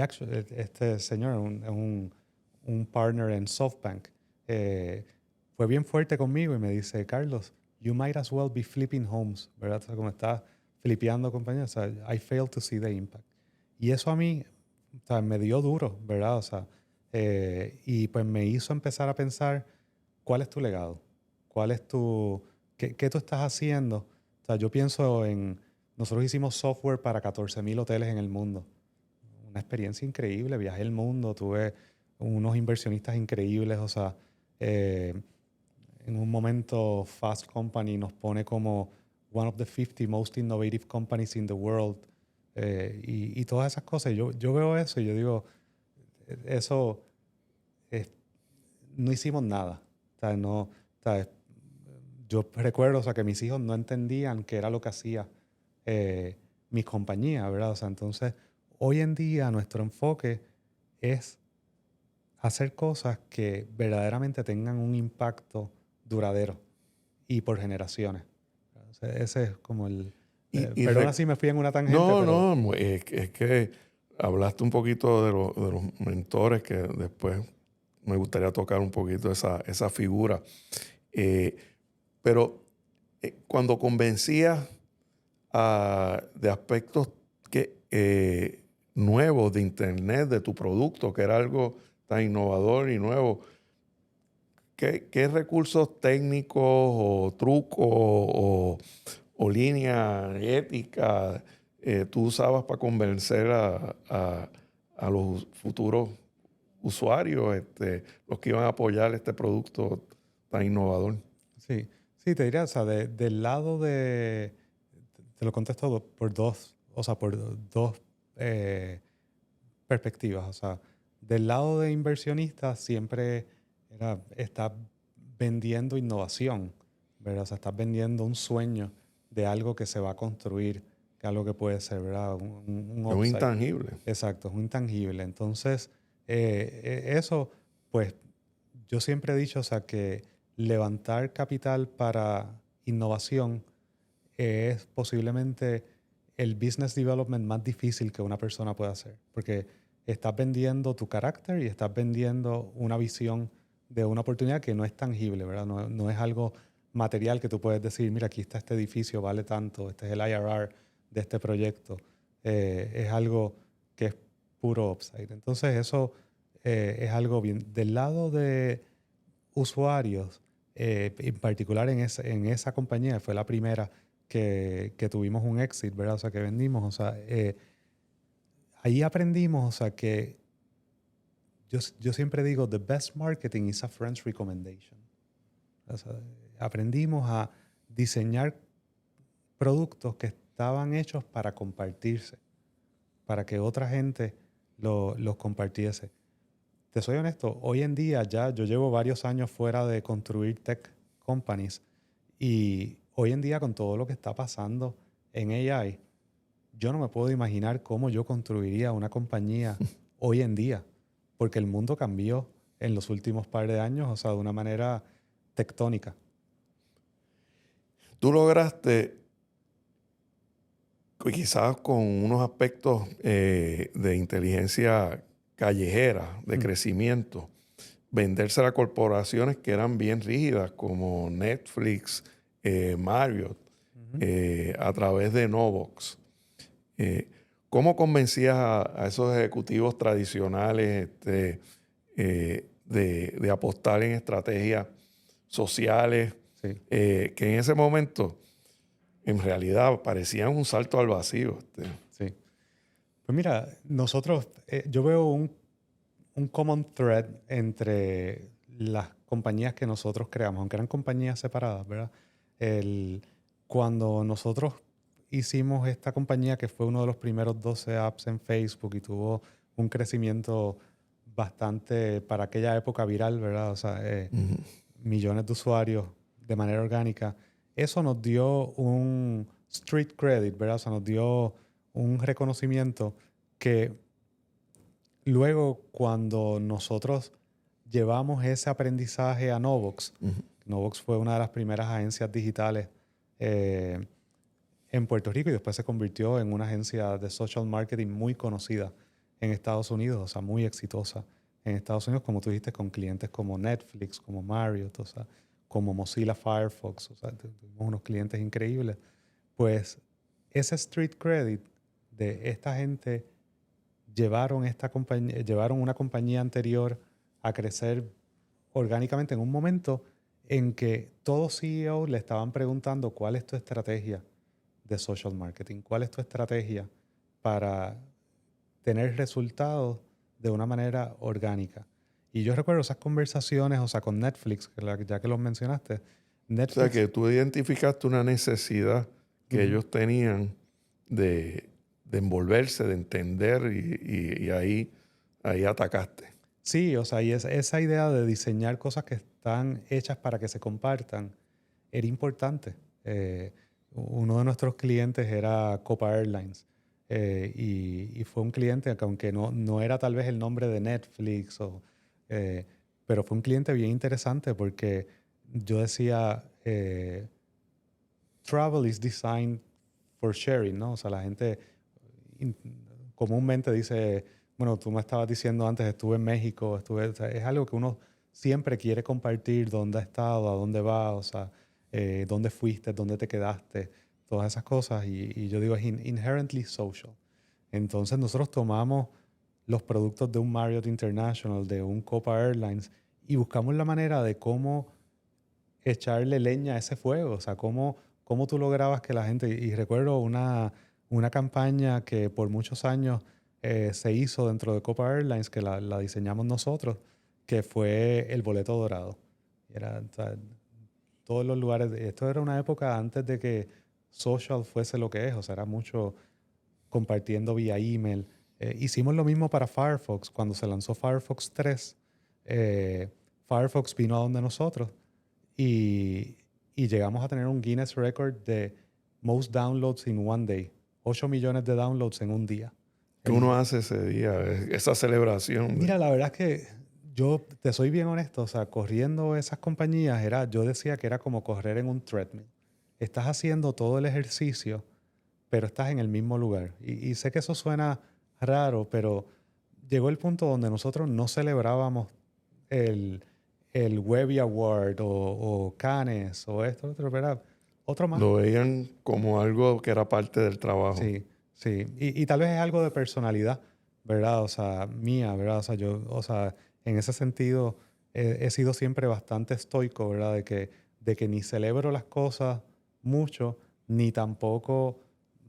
Actually, este señor es un partner en SoftBank. Fue bien fuerte conmigo y me dice, Carlos, you might as well be flipping homes, ¿verdad? O sea, como estás flipeando compañías, o sea, I fail to see the impact. Y eso a mí, o sea, me dio duro, ¿verdad? O sea, y pues me hizo empezar a pensar, ¿cuál es tu legado? ¿Cuál es qué tú estás haciendo? O sea, yo pienso nosotros hicimos software para 14,000 hoteles en el mundo. una experiencia increíble, viajé el mundo, tuve unos inversionistas increíbles, o sea, en un momento Fast Company nos pone como one of the 50 most innovative companies in the world, y todas esas cosas. Yo veo eso y yo digo, eso, eh, no hicimos nada. O sea, no, o sea, yo recuerdo, o sea, que mis hijos no entendían qué era lo que hacía mi compañía, ¿verdad? O sea, entonces, hoy en día nuestro enfoque es hacer cosas que verdaderamente tengan un impacto duradero y por generaciones. O sea, ese es como el...
Y, y
perdona
re-
si me fui en una tangente,
no,
pero
no, es que hablaste un poquito de los mentores que después me gustaría tocar un poquito esa figura. Eh, pero cuando convencías de aspectos nuevos de Internet, de tu producto, que era algo tan innovador y nuevo, ¿qué recursos técnicos o trucos o líneas éticas tú usabas para convencer a los futuros usuarios, los que iban a apoyar este producto tan innovador?
sí, sí, te diría, o sea, del lado de... Te lo contesto por dos, o sea, por dos eh, perspectivas. O sea, del lado de inversionistas siempre estás vendiendo innovación, ¿verdad? O sea, estás vendiendo un sueño de algo que se va a construir, que algo que puede ser, ¿verdad? Un
Es un
upside.
intangible.
Exacto, es un intangible. Entonces, eso, pues, yo siempre he dicho, o sea, que levantar capital para innovación es posiblemente el business development más difícil que una persona puede hacer, porque estás vendiendo tu carácter y estás vendiendo una visión de una oportunidad que no es tangible, ¿verdad? No es algo material que tú puedes decir, mira, aquí está este edificio, vale tanto, este es el IRR de este proyecto. Es algo que es puro upside. Entonces eso es algo bien. Del lado de usuarios, en particular en esa compañía, fue la primera que tuvimos un exit, ¿verdad? O sea, que vendimos, o sea, ahí aprendimos, o sea, que yo siempre digo, the best marketing is a friend's recommendation. O sea, aprendimos a diseñar productos que estaban hechos para compartirse, para que otra gente los compartiese. Te soy honesto, hoy en día ya yo llevo varios años fuera de construir tech companies y hoy en día con todo lo que está pasando en AI, yo no me puedo imaginar cómo yo construiría una compañía hoy en día, porque el mundo cambió en los últimos par de años, o sea, de una manera tectónica.
Tú lograste, quizás con unos aspectos de inteligencia callejera, de
Mm,
crecimiento, venderse a corporaciones que eran bien rígidas, como Netflix, Marriott,
ujú.
a través de Novox. Eh, ¿Cómo convencías a esos ejecutivos tradicionales de apostar en estrategias sociales
Sí,
que en ese momento en realidad parecían un salto al vacío?
sí. Pues mira, nosotros, yo veo un common thread entre las compañías que nosotros creamos, aunque eran compañías separadas, ¿verdad? El, cuando nosotros hicimos esta compañía, que fue uno de los primeros 12 apps en Facebook y tuvo un crecimiento bastante, para aquella época, viral, ¿verdad? O sea,
Ujú.
millones de usuarios de manera orgánica. Eso nos dio un street credit, ¿verdad? O sea, nos dio un reconocimiento que luego, cuando nosotros llevamos ese aprendizaje a Novox,
Ujú.
Novox fue una de las primeras agencias digitales eh, en Puerto Rico y después se convirtió en una agencia de social marketing muy conocida en Estados Unidos, o sea, muy exitosa en Estados Unidos, como tú dijiste, con clientes como Netflix, como Marriott, o sea, como Mozilla Firefox, o sea, tuvimos unos clientes increíbles. Pues ese street credit de esta gente llevaron una compañía anterior a crecer orgánicamente en un momento en que todos CEO le estaban preguntando cuál es tu estrategia de social marketing, cuál es tu estrategia para tener resultados de una manera orgánica. Y yo recuerdo esas conversaciones, o sea, con Netflix, ya que los mencionaste.
O sea,
Netflix,
que tú identificaste una necesidad que
ujú.
ellos tenían de envolverse, de entender y ahí atacaste.
Sí, o sea, y esa idea de diseñar cosas que están hechas para que se compartan era importante. Uno de nuestros clientes era Copa Airlines, y fue un cliente que aunque no era tal vez el nombre de Netflix, eh, pero fue un cliente bien interesante porque yo decía, travel is designed for sharing, ¿no? O sea, la gente in- comúnmente dice, bueno, tú me estabas diciendo antes, estuve en México, o sea, es algo que uno siempre quiere compartir, dónde ha estado, a dónde va, o sea, dónde fuiste, dónde te quedaste, todas esas cosas. Y yo digo, es inherently social. Entonces nosotros tomamos los productos de un Marriott International, de un Copa Airlines, y buscamos la manera de cómo echarle leña a ese fuego, o sea, cómo tú lograbas que la gente, y recuerdo una campaña que por muchos años se hizo dentro de Copa Airlines, que la diseñamos nosotros, que fue el boleto dorado. Era, o sea, todos los lugares, esto era una época antes de que social fuese lo que es, o sea, era mucho compartiendo vía email. Hicimos lo mismo para Firefox. Cuando se lanzó Firefox 3, Firefox vino a donde nosotros y, y llegamos a tener un Guinness Record de most downloads in one day. 8 millones de downloads en un día.
¿Qué uno hace ese día? Esa celebración.
Mira, la verdad es que yo te soy bien honesto, o sea, corriendo esas compañías yo decía que era como correr en un treadmill. Estás haciendo todo el ejercicio, pero estás en el mismo lugar. Y sé que eso suena raro, pero llegó el punto donde nosotros no celebrábamos el, el Webby Award o Cannes o esto, otro, era otro más.
Lo veían como algo que era parte del trabajo.
Sí, sí. Y tal vez es algo de personalidad, ¿verdad? O sea, mía, ¿verdad? O sea, en ese sentido he sido siempre bastante estoico, ¿verdad? De que ni celebro las cosas mucho, ni tampoco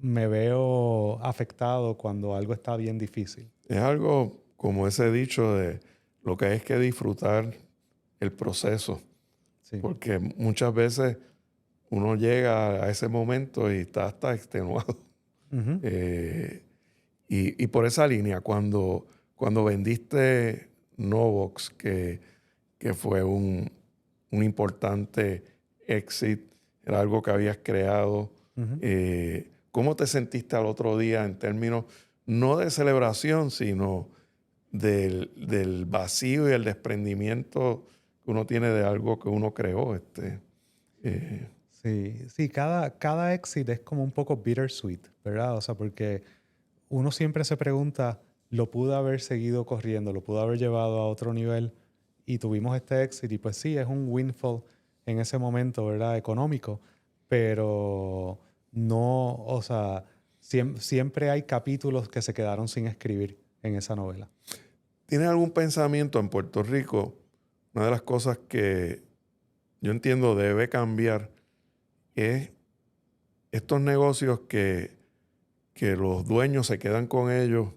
me veo afectado cuando algo está bien difícil.
Es algo como ese dicho de lo que hay es que disfrutar el proceso,
Sí.
porque muchas veces uno llega a ese momento y está hasta extenuado.
Ujú.
Eh, y por esa línea, cuando vendiste Novox, que fue un importante exit, era algo que habías creado,
Ujú.
¿cómo te sentiste al otro día en términos no de celebración, sino del vacío y el desprendimiento que uno tiene de algo que uno creó? Eh,
Sí, sí, cada éxito es como un poco bittersweet, ¿verdad? O sea, porque uno siempre se pregunta, lo pudo haber seguido corriendo, lo pudo haber llevado a otro nivel y tuvimos este éxito y pues sí, es un windfall en ese momento, ¿verdad? Económico, pero no, o sea, siempre hay capítulos que se quedaron sin escribir en esa novela.
¿Tienes algún pensamiento en Puerto Rico? Una de las cosas que yo entiendo debe cambiar es estos negocios que los dueños se quedan con ellos.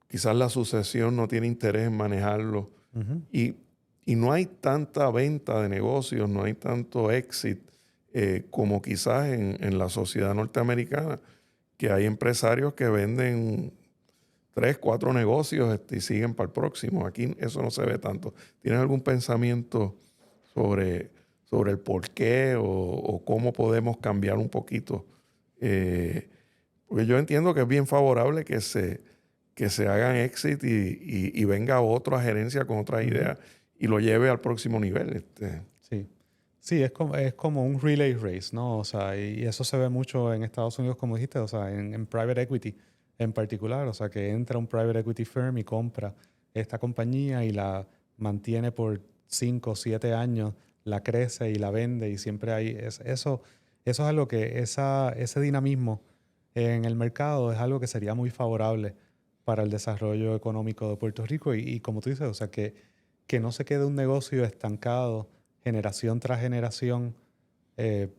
Quizás la sucesión no tiene interés en manejarlo.
Ujú.
Y, y no hay tanta venta de negocios, no hay tanto éxito como quizás en la sociedad norteamericana, que hay empresarios que venden 3, 4 negocios y siguen para el próximo. Aquí eso no se ve tanto. ¿Tienes algún pensamiento sobre, sobre el por qué o cómo podemos cambiar un poquito? Porque yo entiendo que es bien favorable que se hagan exit y venga otro a gerencia con otras
Ujú.
ideas y lo lleve al próximo nivel.
Sí. Sí, es como un relay race, ¿no? O sea, y eso se ve mucho en Estados Unidos, como dijiste, o sea, en private equity en particular. O sea, que entra un private equity firm y compra esta compañía y la mantiene por 5 o 7 años, la crece y la vende y siempre hay eso es algo que ese dinamismo en el mercado es algo que sería muy favorable para el desarrollo económico de Puerto Rico y como tú dices, o sea, que no se quede un negocio estancado generación tras generación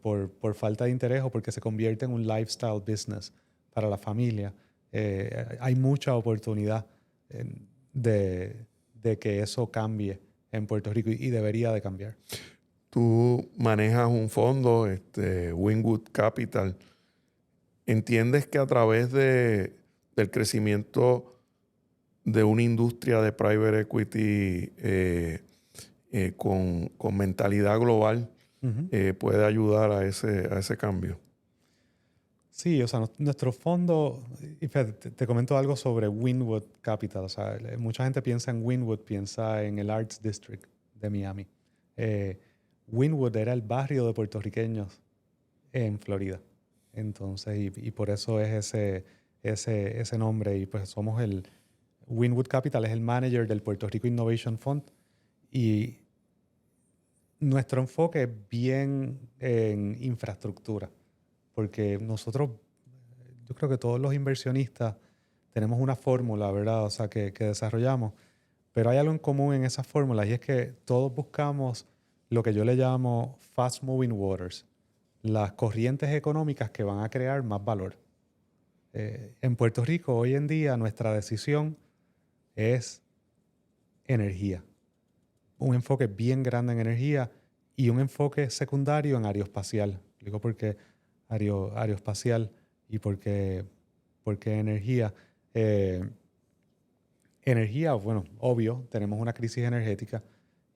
por falta de interés o porque se convierte en un lifestyle business para la familia. Hay mucha oportunidad de que eso cambie en Puerto Rico y debería de cambiar.
Tú manejas un fondo, Wynwood Capital. ¿Entiendes que a través del crecimiento de una industria de private equity con mentalidad global puede ayudar a ese cambio?
Sí, o sea, nuestro fondo, y fíjate, te comento algo sobre Wynwood Capital. O sea, mucha gente piensa en Wynwood, piensa en el Arts District de Miami. Wynwood era el barrio de puertorriqueños en Florida. Entonces, y por eso es ese nombre. Y pues somos Wynwood Capital es el manager del Puerto Rico Innovation Fund. Y nuestro enfoque es bien en infraestructura. Porque nosotros, yo creo que todos los inversionistas tenemos una fórmula, ¿verdad? O sea, que desarrollamos. Pero hay algo en común en esas fórmulas y es que todos buscamos lo que yo le llamo fast moving waters, las corrientes económicas que van a crear más valor. En Puerto Rico hoy en día nuestra decisión es energía. Un enfoque bien grande en energía y un enfoque secundario en aeroespacial. Digo porque aeroespacial y porque energía. Energía, bueno, obvio, tenemos una crisis energética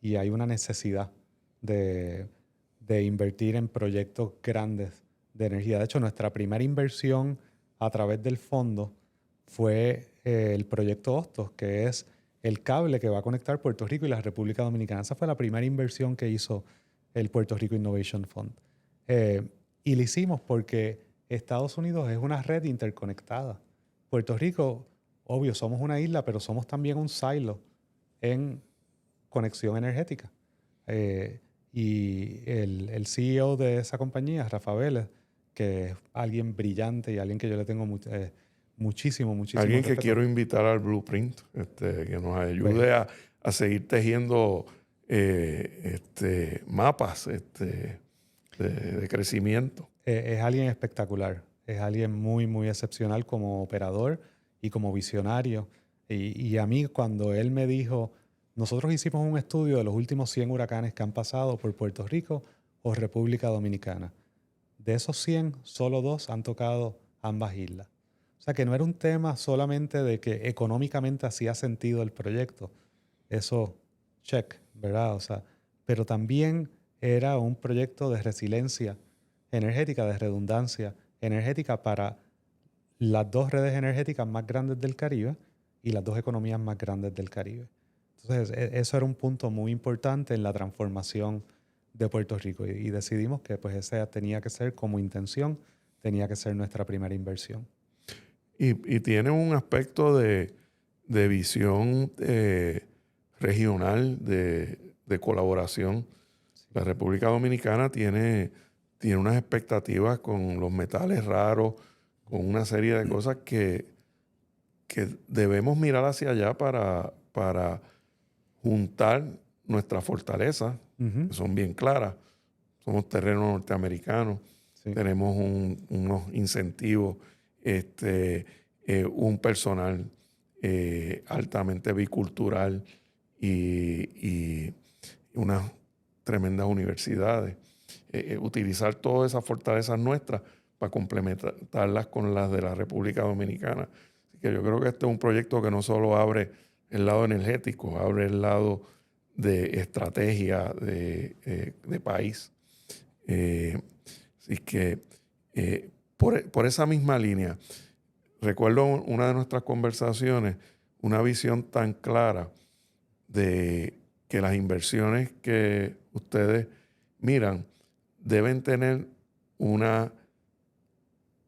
y hay una necesidad de invertir en proyectos grandes de energía. De hecho, nuestra primera inversión a través del fondo fue el proyecto Hostos, que es el cable que va a conectar Puerto Rico y la República Dominicana. Esa fue la primera inversión que hizo el Puerto Rico Innovation Fund. Y lo hicimos porque Estados Unidos es una red interconectada. Puerto Rico, obvio, somos una isla, pero somos también un silo en conexión energética. Y el CEO de esa compañía, Rafa Vélez, que es alguien brillante y alguien que yo le tengo muchísimo
Alguien que
respeto.
quiero invitar al Blueprint, que nos ayude
Pues,
a seguir tejiendo mapas de crecimiento.
Es alguien espectacular, es alguien muy excepcional como operador y como visionario. Y a mí cuando él me dijo, nosotros hicimos un estudio de los últimos 100 huracanes que han pasado por Puerto Rico o República Dominicana. De esos 100, solo 2 han tocado ambas islas. O sea que no era un tema solamente de que económicamente hacía sentido el proyecto. Eso, check, ¿verdad? O sea, pero también era un proyecto de resiliencia energética, de redundancia energética para las 2 redes energéticas más grandes del Caribe y las 2 economías más grandes del Caribe. Entonces, eso era un punto muy importante en la transformación de Puerto Rico y decidimos que pues esa tenía que ser como intención, tenía que ser nuestra primera inversión.
Y tiene un aspecto de visión regional, de colaboración.
Sí.
La República Dominicana tiene unas expectativas con los metales raros, con una serie de cosas que debemos mirar hacia allá para juntar nuestras fortalezas,
Uh-huh.
que son bien claras. Somos terreno norteamericano,
Sí.
tenemos unos incentivos, un personal altamente bicultural y unas tremendas universidades. Utilizar todas esas fortalezas nuestras para complementarlas con las de la República Dominicana. Así que yo creo que este es un proyecto que no solo abre el lado energético, abre el lado de estrategia de país. Así que por esa misma línea, recuerdo una de nuestras conversaciones, una visión tan clara de que las inversiones que ustedes miran deben tener una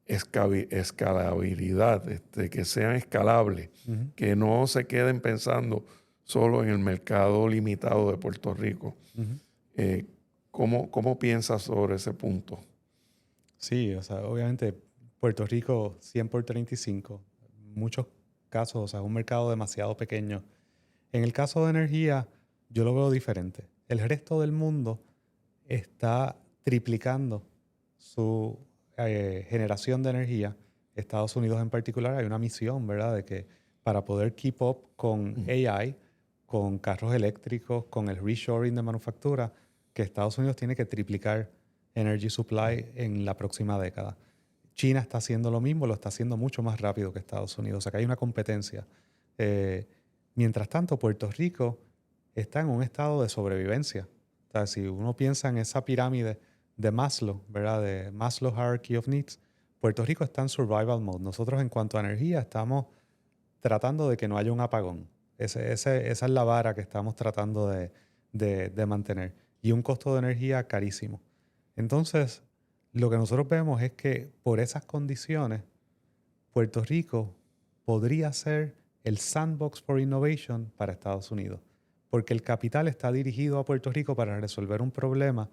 escalabilidad, que sean escalables,
Uh-huh.
que no se queden pensando solo en el mercado limitado de Puerto Rico.
Uh-huh.
¿Cómo piensas sobre ese punto?
Sí, o sea, obviamente Puerto Rico 100 por 35, muchos casos, o sea, un mercado demasiado pequeño. En el caso de energía, yo lo veo diferente. El resto del mundo está triplicando su generación de energía Estados Unidos en particular, hay una misión, ¿verdad? De que para poder keep up con AI, con carros eléctricos, con el reshoring de manufactura, que Estados Unidos tiene que triplicar energy supply en la próxima década. China está haciendo lo mismo, lo está haciendo mucho más rápido que Estados Unidos. O sea que hay una competencia. Mientras tanto, Puerto Rico está en un estado de sobrevivencia. O sea, si uno piensa en esa pirámide de Maslow, ¿verdad? De Maslow Hierarchy of Needs, Puerto Rico está en survival mode. Nosotros en cuanto a energía estamos tratando de que no haya un apagón. Esa es la vara que estamos tratando de mantener. Y un costo de energía carísimo. Entonces, lo que nosotros vemos es que por esas condiciones, Puerto Rico podría ser el sandbox for innovation para Estados Unidos. Porque el capital está dirigido a Puerto Rico para resolver un problema.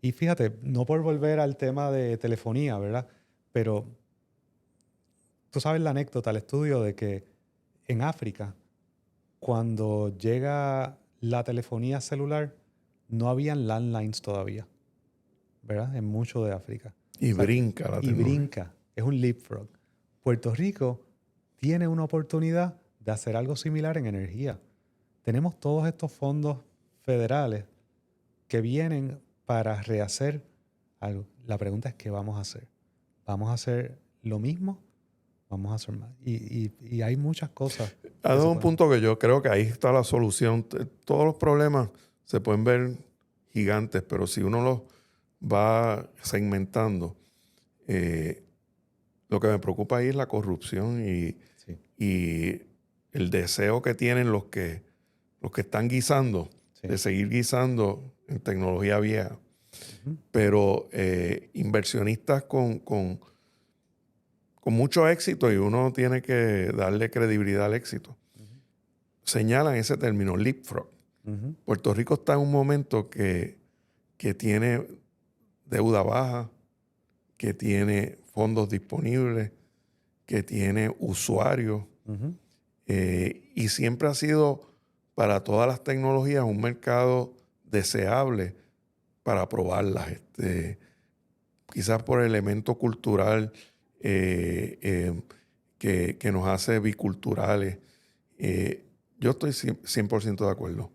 Y fíjate, no por volver al tema de telefonía, ¿verdad? Pero tú sabes la anécdota, el estudio de que en África, cuando llega la telefonía celular, no habían landlines todavía, ¿verdad? En mucho de África.
Y
O sea,
brinca la
y
tecnología.
brinca. Es un leapfrog. Puerto Rico tiene una oportunidad de hacer algo similar en energía. Tenemos todos estos fondos federales que vienen para rehacer algo. La pregunta es, ¿qué vamos a hacer? ¿Vamos a hacer lo mismo? Vamos a hacer más. Y hay muchas cosas.
Ha dado un punto que yo creo que ahí está la solución. Todos los problemas se pueden ver gigantes, pero si uno los va segmentando, lo que me preocupa ahí es la corrupción
Sí,
y el deseo que tienen los que están guisando,
sí.
de seguir guisando en tecnología vieja.
Ujú.
Pero inversionistas con mucho éxito, y uno tiene que darle credibilidad al éxito, señalan ese término, leapfrog.
Ujú.
Puerto Rico está en un momento que tiene deuda baja, que tiene fondos disponibles, que tiene usuarios,
Ujú.
y siempre ha sido para todas las tecnologías un mercado deseable para probarlas. Quizás por el elemento cultural que nos hace biculturales. Yo estoy 100% de acuerdo.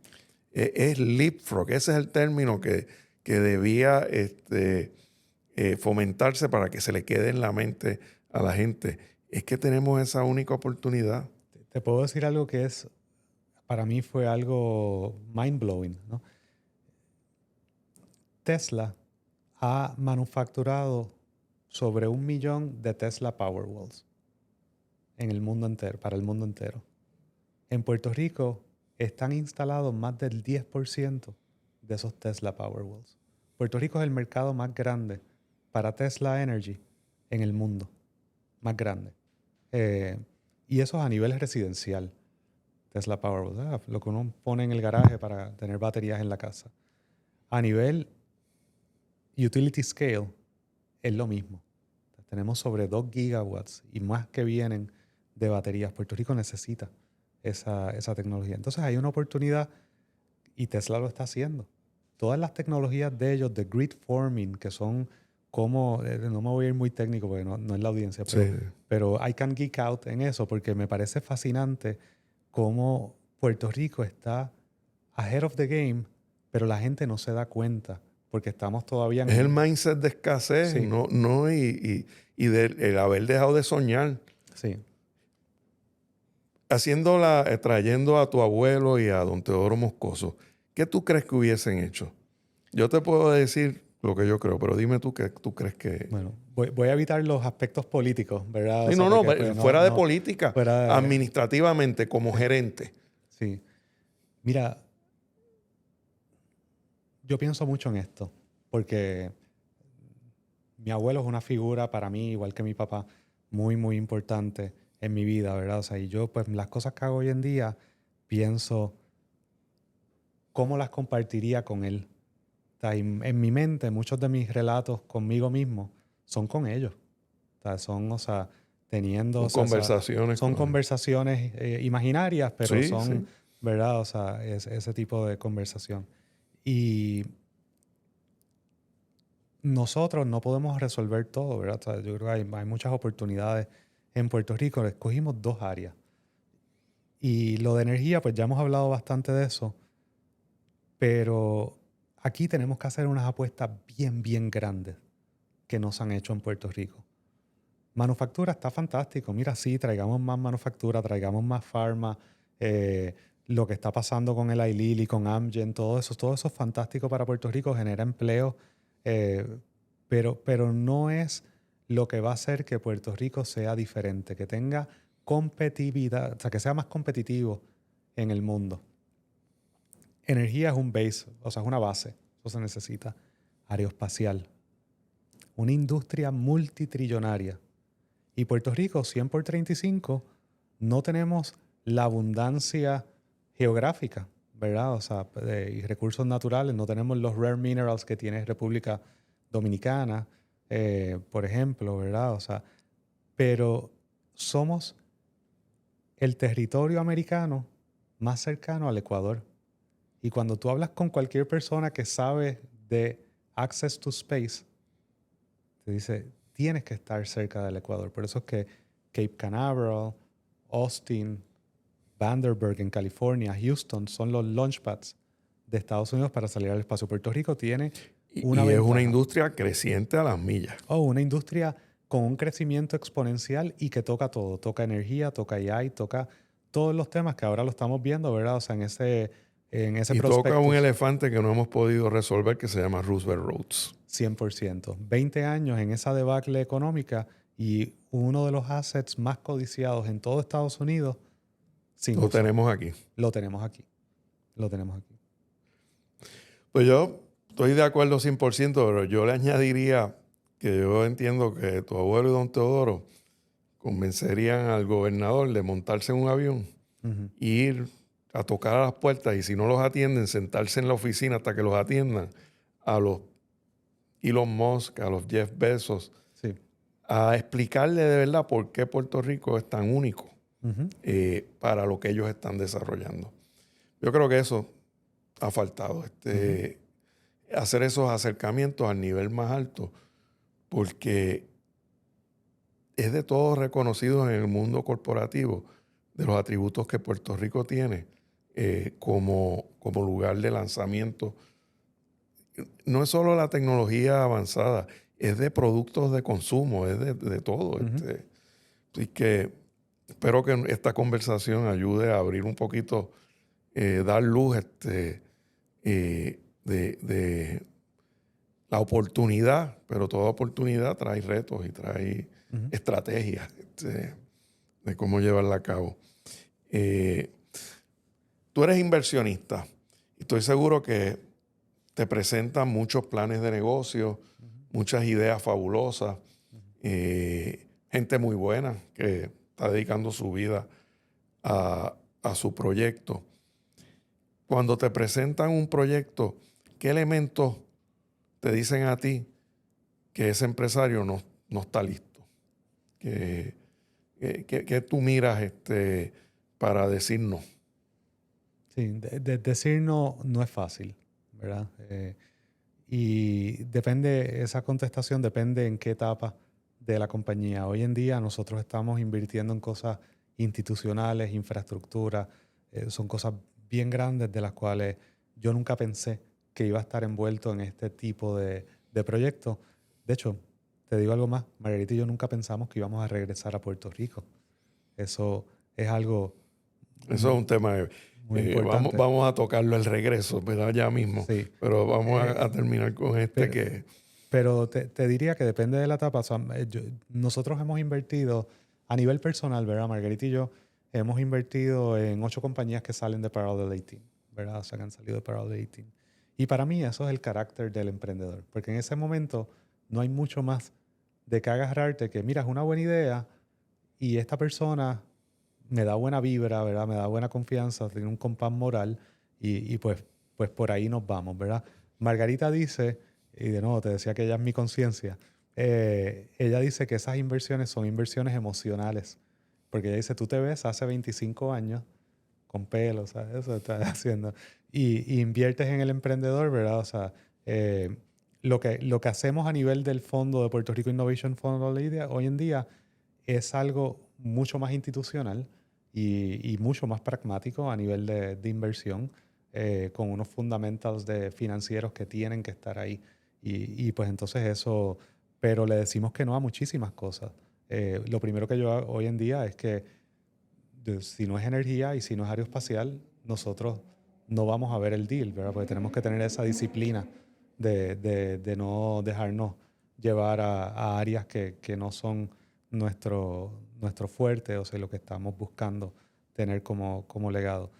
Es leapfrog, ese es el término que debía fomentarse para que se le quede en la mente a la gente. Es que tenemos esa única oportunidad.
Te puedo decir algo que es, para mí fue algo mind-blowing, ¿no? Tesla ha manufacturado sobre 1 millón de Tesla Powerwalls en el mundo entero, para el mundo entero. En Puerto Rico están instalados más del 10% de esos Tesla Powerwalls. Puerto Rico es el mercado más grande para Tesla Energy en el mundo. Más grande. Y eso es a nivel residencial. Tesla Powerwall, lo que uno pone en el garaje para tener baterías en la casa. A nivel utility scale es lo mismo. Tenemos sobre 2 gigawatts y más que vienen de baterías. Puerto Rico necesita esa tecnología. Entonces hay una oportunidad y Tesla lo está haciendo. Todas las tecnologías de ellos, de grid forming, que son como, no me voy a ir muy técnico porque no es la audiencia, pero I can geek out en eso porque me parece fascinante cómo Puerto Rico está ahead of the game, pero la gente no se da cuenta porque estamos todavía en...
Es el mindset de escasez,
Sí.
y el haber dejado de soñar.
Sí.
Trayendo a tu abuelo y a don Teodoro Moscoso, ¿qué tú crees que hubiesen hecho? Yo te puedo decir lo que yo creo, pero dime tú qué tú crees que...
Bueno, voy a evitar los aspectos políticos, ¿verdad?
Sí,
O sea, porque, pues,
fuera de política,
fuera de-
administrativamente, como gerente.
Sí. Mira, yo pienso mucho en esto, porque mi abuelo es una figura para mí, igual que mi papá, muy, muy importante en mi vida, ¿verdad? O sea, y yo, pues, las cosas que hago hoy en día, pienso cómo las compartiría con él. O sea, y en mi mente, muchos de mis relatos conmigo mismo son con ellos. O sea, teniendo...
Son
o sea,
conversaciones.
son conversaciones imaginarias, pero
Sí,
son,
sí.
¿verdad? O sea, ese tipo de conversación. Y nosotros no podemos resolver todo, ¿verdad? O sea, yo creo que hay muchas oportunidades en Puerto Rico escogimos 2 áreas. Y lo de energía, pues ya hemos hablado bastante de eso, pero aquí tenemos que hacer unas apuestas bien, bien grandes que no se han hecho en Puerto Rico. Manufactura está fantástico. Mira, sí, traigamos más manufactura, traigamos más pharma, lo que está pasando con el Eli Lilly, con Amgen, todo eso es fantástico para Puerto Rico, genera empleo, pero no es lo que va a hacer que Puerto Rico sea diferente, que tenga competitividad, o sea, que sea más competitivo en el mundo. Energía es un base, o sea, es una base, eso se necesita. Aeroespacial, una industria multitrillonaria. Y Puerto Rico, 100 por 35, no tenemos la abundancia geográfica, ¿verdad? O sea, y recursos naturales, no tenemos los rare minerals que tiene República Dominicana, por ejemplo, ¿verdad? O sea, pero somos el territorio americano más cercano al Ecuador. Y cuando tú hablas con cualquier persona que sabe de access to space, te dice, tienes que estar cerca del Ecuador. Por eso es que Cape Canaveral, Austin, Vandenberg en California, Houston son los launchpads de Estados Unidos para salir al espacio. Puerto Rico tiene una
Y es
ventaja.
una industria creciente a las millas.
Una industria con un crecimiento exponencial y que toca todo. Toca energía, toca AI, toca todos los temas que ahora lo estamos viendo, ¿verdad? O sea, en ese
Y toca un
prospectus.
elefante que no hemos podido resolver que se llama Roosevelt Roads.
100%. 20 años en esa debacle económica y uno de los assets más codiciados en todo Estados Unidos sin
Lo
usar.
tenemos aquí.
Lo tenemos aquí. Lo tenemos aquí.
Pues yo estoy de acuerdo 100%, pero yo le añadiría que yo entiendo que tu abuelo y don Teodoro convencerían al gobernador de montarse en un avión
Uh-huh.
e ir a tocar a las puertas y si no los atienden, sentarse en la oficina hasta que los atiendan a los Elon Musk, a los Jeff Bezos,
Sí.
a explicarle de verdad por qué Puerto Rico es tan único
Uh-huh.
para lo que ellos están desarrollando. Yo creo que eso ha faltado, hacer esos acercamientos al nivel más alto, porque es de todos reconocidos en el mundo corporativo de los atributos que Puerto Rico tiene como lugar de lanzamiento. No es solo la tecnología avanzada, es de productos de consumo, es de todo.
Uh-huh.
Así que espero que esta conversación ayude a abrir un poquito, dar luz de la oportunidad, pero toda oportunidad trae retos y trae
Uh-huh.
estrategias de cómo llevarla a cabo. Tú eres inversionista y estoy seguro que te presentan muchos planes de negocio, muchas ideas fabulosas, gente muy buena que está dedicando su vida a su proyecto. Cuando te presentan un proyecto, ¿qué elementos te dicen a ti que ese empresario no está listo? ¿Qué tú miras para decir no?
Sí, decir no es fácil, ¿verdad? Y depende, esa contestación depende en qué etapa de la compañía. Hoy en día nosotros estamos invirtiendo en cosas institucionales, infraestructura, son cosas bien grandes de las cuales yo nunca pensé que iba a estar envuelto en este tipo de proyectos. De hecho, te digo algo más, Margarita y yo nunca pensamos que íbamos a regresar a Puerto Rico. Eso es algo
Eso es un tema.
muy importante.
Vamos a tocarlo el regreso, ¿verdad? Ya mismo.
Sí.
Pero vamos a terminar con
Pero, pero te diría que depende de la etapa. O sea, nosotros hemos invertido a nivel personal, ¿verdad? Margarita y yo hemos invertido en 8 compañías que salen de Parallel 18, ¿verdad? O sea, que han salido de Parallel 18. Y para mí eso es el carácter del emprendedor. Porque en ese momento no hay mucho más de que agarrarte que, mira, es una buena idea y esta persona me da buena vibra, ¿verdad? Me da buena confianza, tiene un compás moral y pues por ahí nos vamos, ¿verdad? Margarita dice, y de nuevo te decía que ella es mi conciencia, ella dice que esas inversiones son inversiones emocionales, porque ella dice, tú te ves hace 25 años con pelo, o sea, eso estás haciendo, y inviertes en el emprendedor, ¿verdad? O sea, lo que hacemos a nivel del fondo de Puerto Rico Innovation Fund hoy en día es algo mucho más institucional y mucho más pragmático a nivel de inversión, con unos fundamentals de financieros que tienen que estar ahí. Y pues entonces eso, pero le decimos que no a muchísimas cosas. Lo primero que yo hago hoy en día es que si no es energía y si no es aeroespacial, nosotros no vamos a ver el deal, ¿verdad? Porque tenemos que tener esa disciplina de no dejarnos llevar a áreas que no son nuestro fuerte, o sea, lo que estamos buscando tener como legado.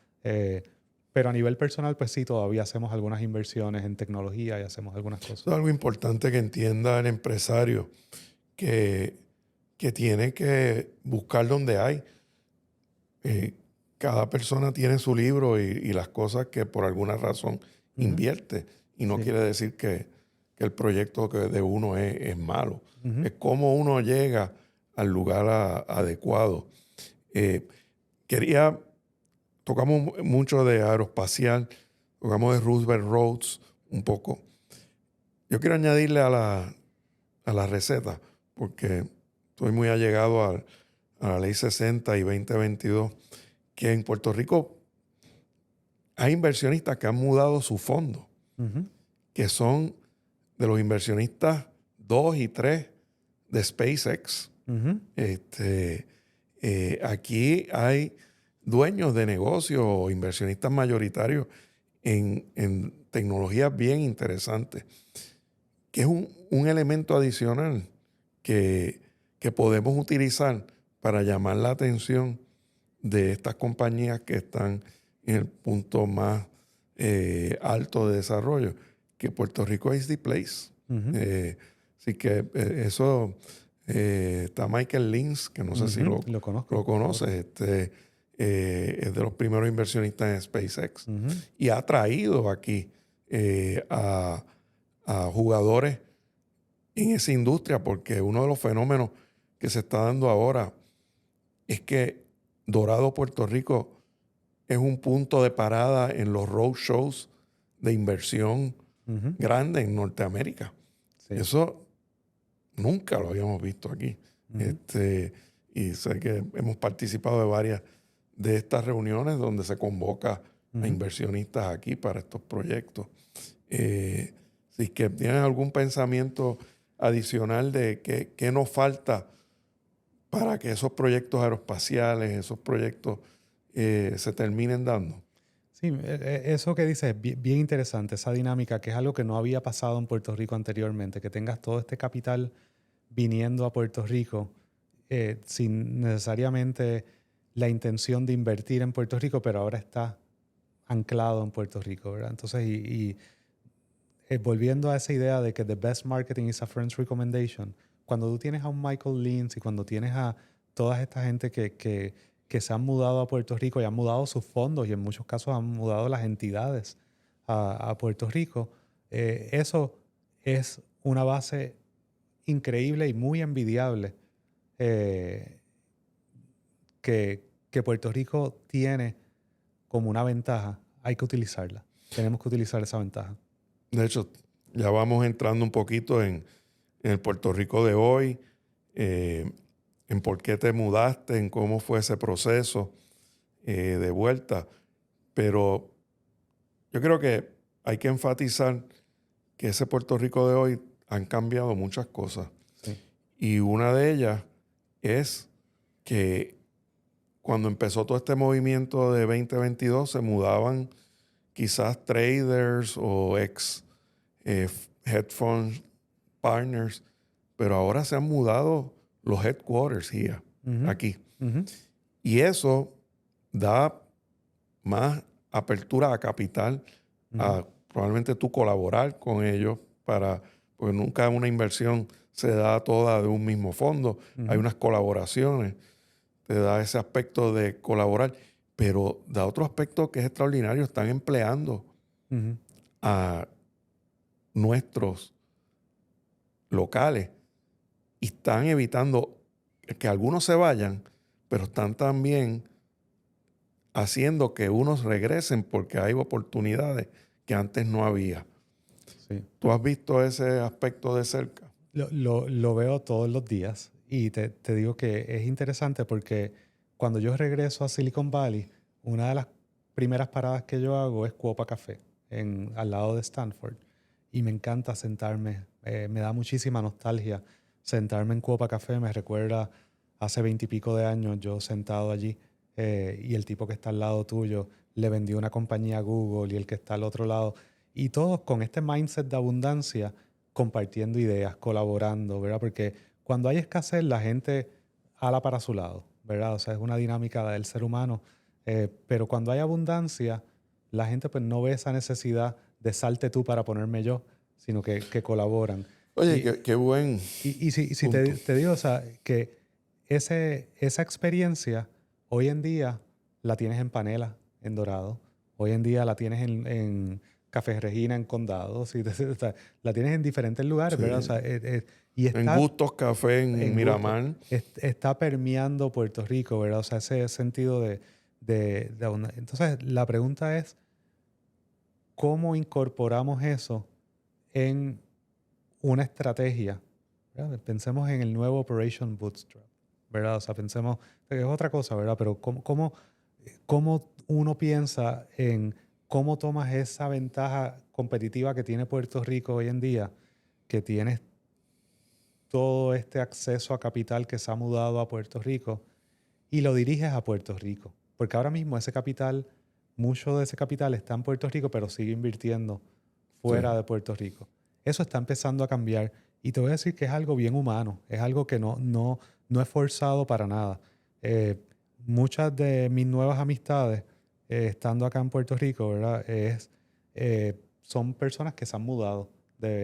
Pero a nivel personal, pues sí, todavía hacemos algunas inversiones en tecnología y hacemos algunas cosas.
Eso es algo importante que entienda el empresario, que, que tiene que buscar donde hay. Eh, cada persona tiene su libro y las cosas que por alguna razón
Ujú.
invierte. Y no
Sí.
quiere decir que el proyecto de uno es malo.
Ujú.
Es cómo uno llega al lugar adecuado. Eh, quería, tocamos mucho de aeroespacial, tocamos de Roosevelt Roads un poco. Yo quiero añadirle a la receta, porque estoy muy allegado a la ley 60 y 2022, que en Puerto Rico hay inversionistas que han mudado su fondo,
Ujú.
que son de los inversionistas 2 y 3 de SpaceX.
Ujú.
Aquí hay dueños de negocios o inversionistas mayoritarios en tecnologías bien interesantes, que es un elemento adicional que, que podemos utilizar para llamar la atención de estas compañías que están en el punto más alto de desarrollo, que Puerto Rico es the place.
Ujú.
Así que eso está Michael Lynch, que no sé si
Ujú. Lo conozco.
lo conoces, es de los primeros inversionistas en SpaceX
Ujú.
y ha traído aquí a jugadores en esa industria, porque uno de los fenómenos que se está dando ahora es que Dorado, Puerto Rico, es un punto de parada en los roadshows de inversión
Ujú.
grande en Norteamérica.
Sí.
Eso nunca lo habíamos visto aquí.
Ujú.
Y sé que hemos participado de varias de estas reuniones donde se convoca a
Ujú.
inversionistas aquí para estos proyectos. Si que tienen algún pensamiento adicional de qué nos falta para que esos proyectos aeroespaciales, esos proyectos se terminen dando.
Sí, eso que dices es bien interesante, esa dinámica, que es algo que no había pasado en Puerto Rico anteriormente, que tengas todo este capital viniendo a Puerto Rico sin necesariamente la intención de invertir en Puerto Rico, pero ahora está anclado en Puerto Rico, ¿verdad? Entonces, volviendo a esa idea de que the best marketing is a friend's recommendation, cuando tú tienes a un Michael Lynch y cuando tienes a toda esta gente que se han mudado a Puerto Rico y han mudado sus fondos y en muchos casos han mudado las entidades a Puerto Rico, eso es una base increíble y muy envidiable eh, que Puerto Rico tiene como una ventaja. Hay que utilizarla. Tenemos que utilizar esa ventaja.
De hecho, ya vamos entrando un poquito en el Puerto Rico de hoy, eh, en por qué te mudaste, en cómo fue ese proceso de vuelta. Pero yo creo que hay que enfatizar que ese Puerto Rico de hoy han cambiado muchas cosas.
Sí.
Y una de ellas es que cuando empezó todo este movimiento de 2022 se mudaban quizás traders o ex hedge fund partners, pero ahora se han mudado los headquarters
Ujú.
aquí.
Ujú.
Y eso da más apertura a capital,
Ujú.
a probablemente tú colaborar con ellos porque nunca una inversión se da toda de un mismo fondo, hay
Ujú.
unas colaboraciones, te da ese aspecto de colaborar, pero da otro aspecto que es extraordinario, están empleando
Ujú.
a nuestros locales y están evitando que algunos se vayan, pero están también haciendo que unos regresen porque hay oportunidades que antes no había.
Sí.
¿Tú has visto ese aspecto de cerca?
Lo veo todos los días Y te digo que es interesante porque cuando yo regreso a Silicon Valley, una de las primeras paradas que yo hago es Cuopa Café, al lado de Stanford. Y me encanta sentarme, me da muchísima nostalgia sentarme en Cuopa Café, me recuerda hace 20 y pico de años yo sentado allí y el tipo que está al lado tuyo le vendió una compañía a Google y el que está al otro lado. Y todos con este mindset de abundancia, compartiendo ideas, colaborando, ¿verdad? Porque cuando hay escasez, la gente ala para su lado, ¿verdad? O sea, es una dinámica del ser humano. Pero cuando hay abundancia, la gente pues no ve esa necesidad de salte tú para ponerme yo, sino que colaboran.
Oye,
Y,
qué buen
y si
punto.
te digo, o sea, que esa experiencia hoy en día la tienes en Panela, en Dorado. Hoy en día la tienes en Café Regina, en Condado. ¿Sí? O sea, la tienes en diferentes lugares, ¿verdad? O
Sí.
sea, y
En
está
Gustos Café en
en gusto,
Miramar.
está permeando Puerto Rico, ¿verdad? O sea, ese sentido de entonces, la pregunta es, ¿cómo incorporamos eso en una estrategia? ¿Verdad? Pensemos en el nuevo Operation Bootstrap, ¿verdad? O sea, pensemos, es otra cosa, ¿verdad? Pero ¿cómo uno piensa en cómo tomas esa ventaja competitiva que tiene Puerto Rico hoy en día, que tienes todo este acceso a capital que se ha mudado a Puerto Rico y lo diriges a Puerto Rico? Porque ahora mismo ese capital, mucho de ese capital está en Puerto Rico, pero sigue invirtiendo
Sí.
fuera de Puerto Rico. Eso está empezando a cambiar y te voy a decir que es algo bien humano, es algo que no es forzado para nada. Eh, Muchas de mis nuevas amistades, estando acá en Puerto Rico, ¿verdad? Son personas que se han mudado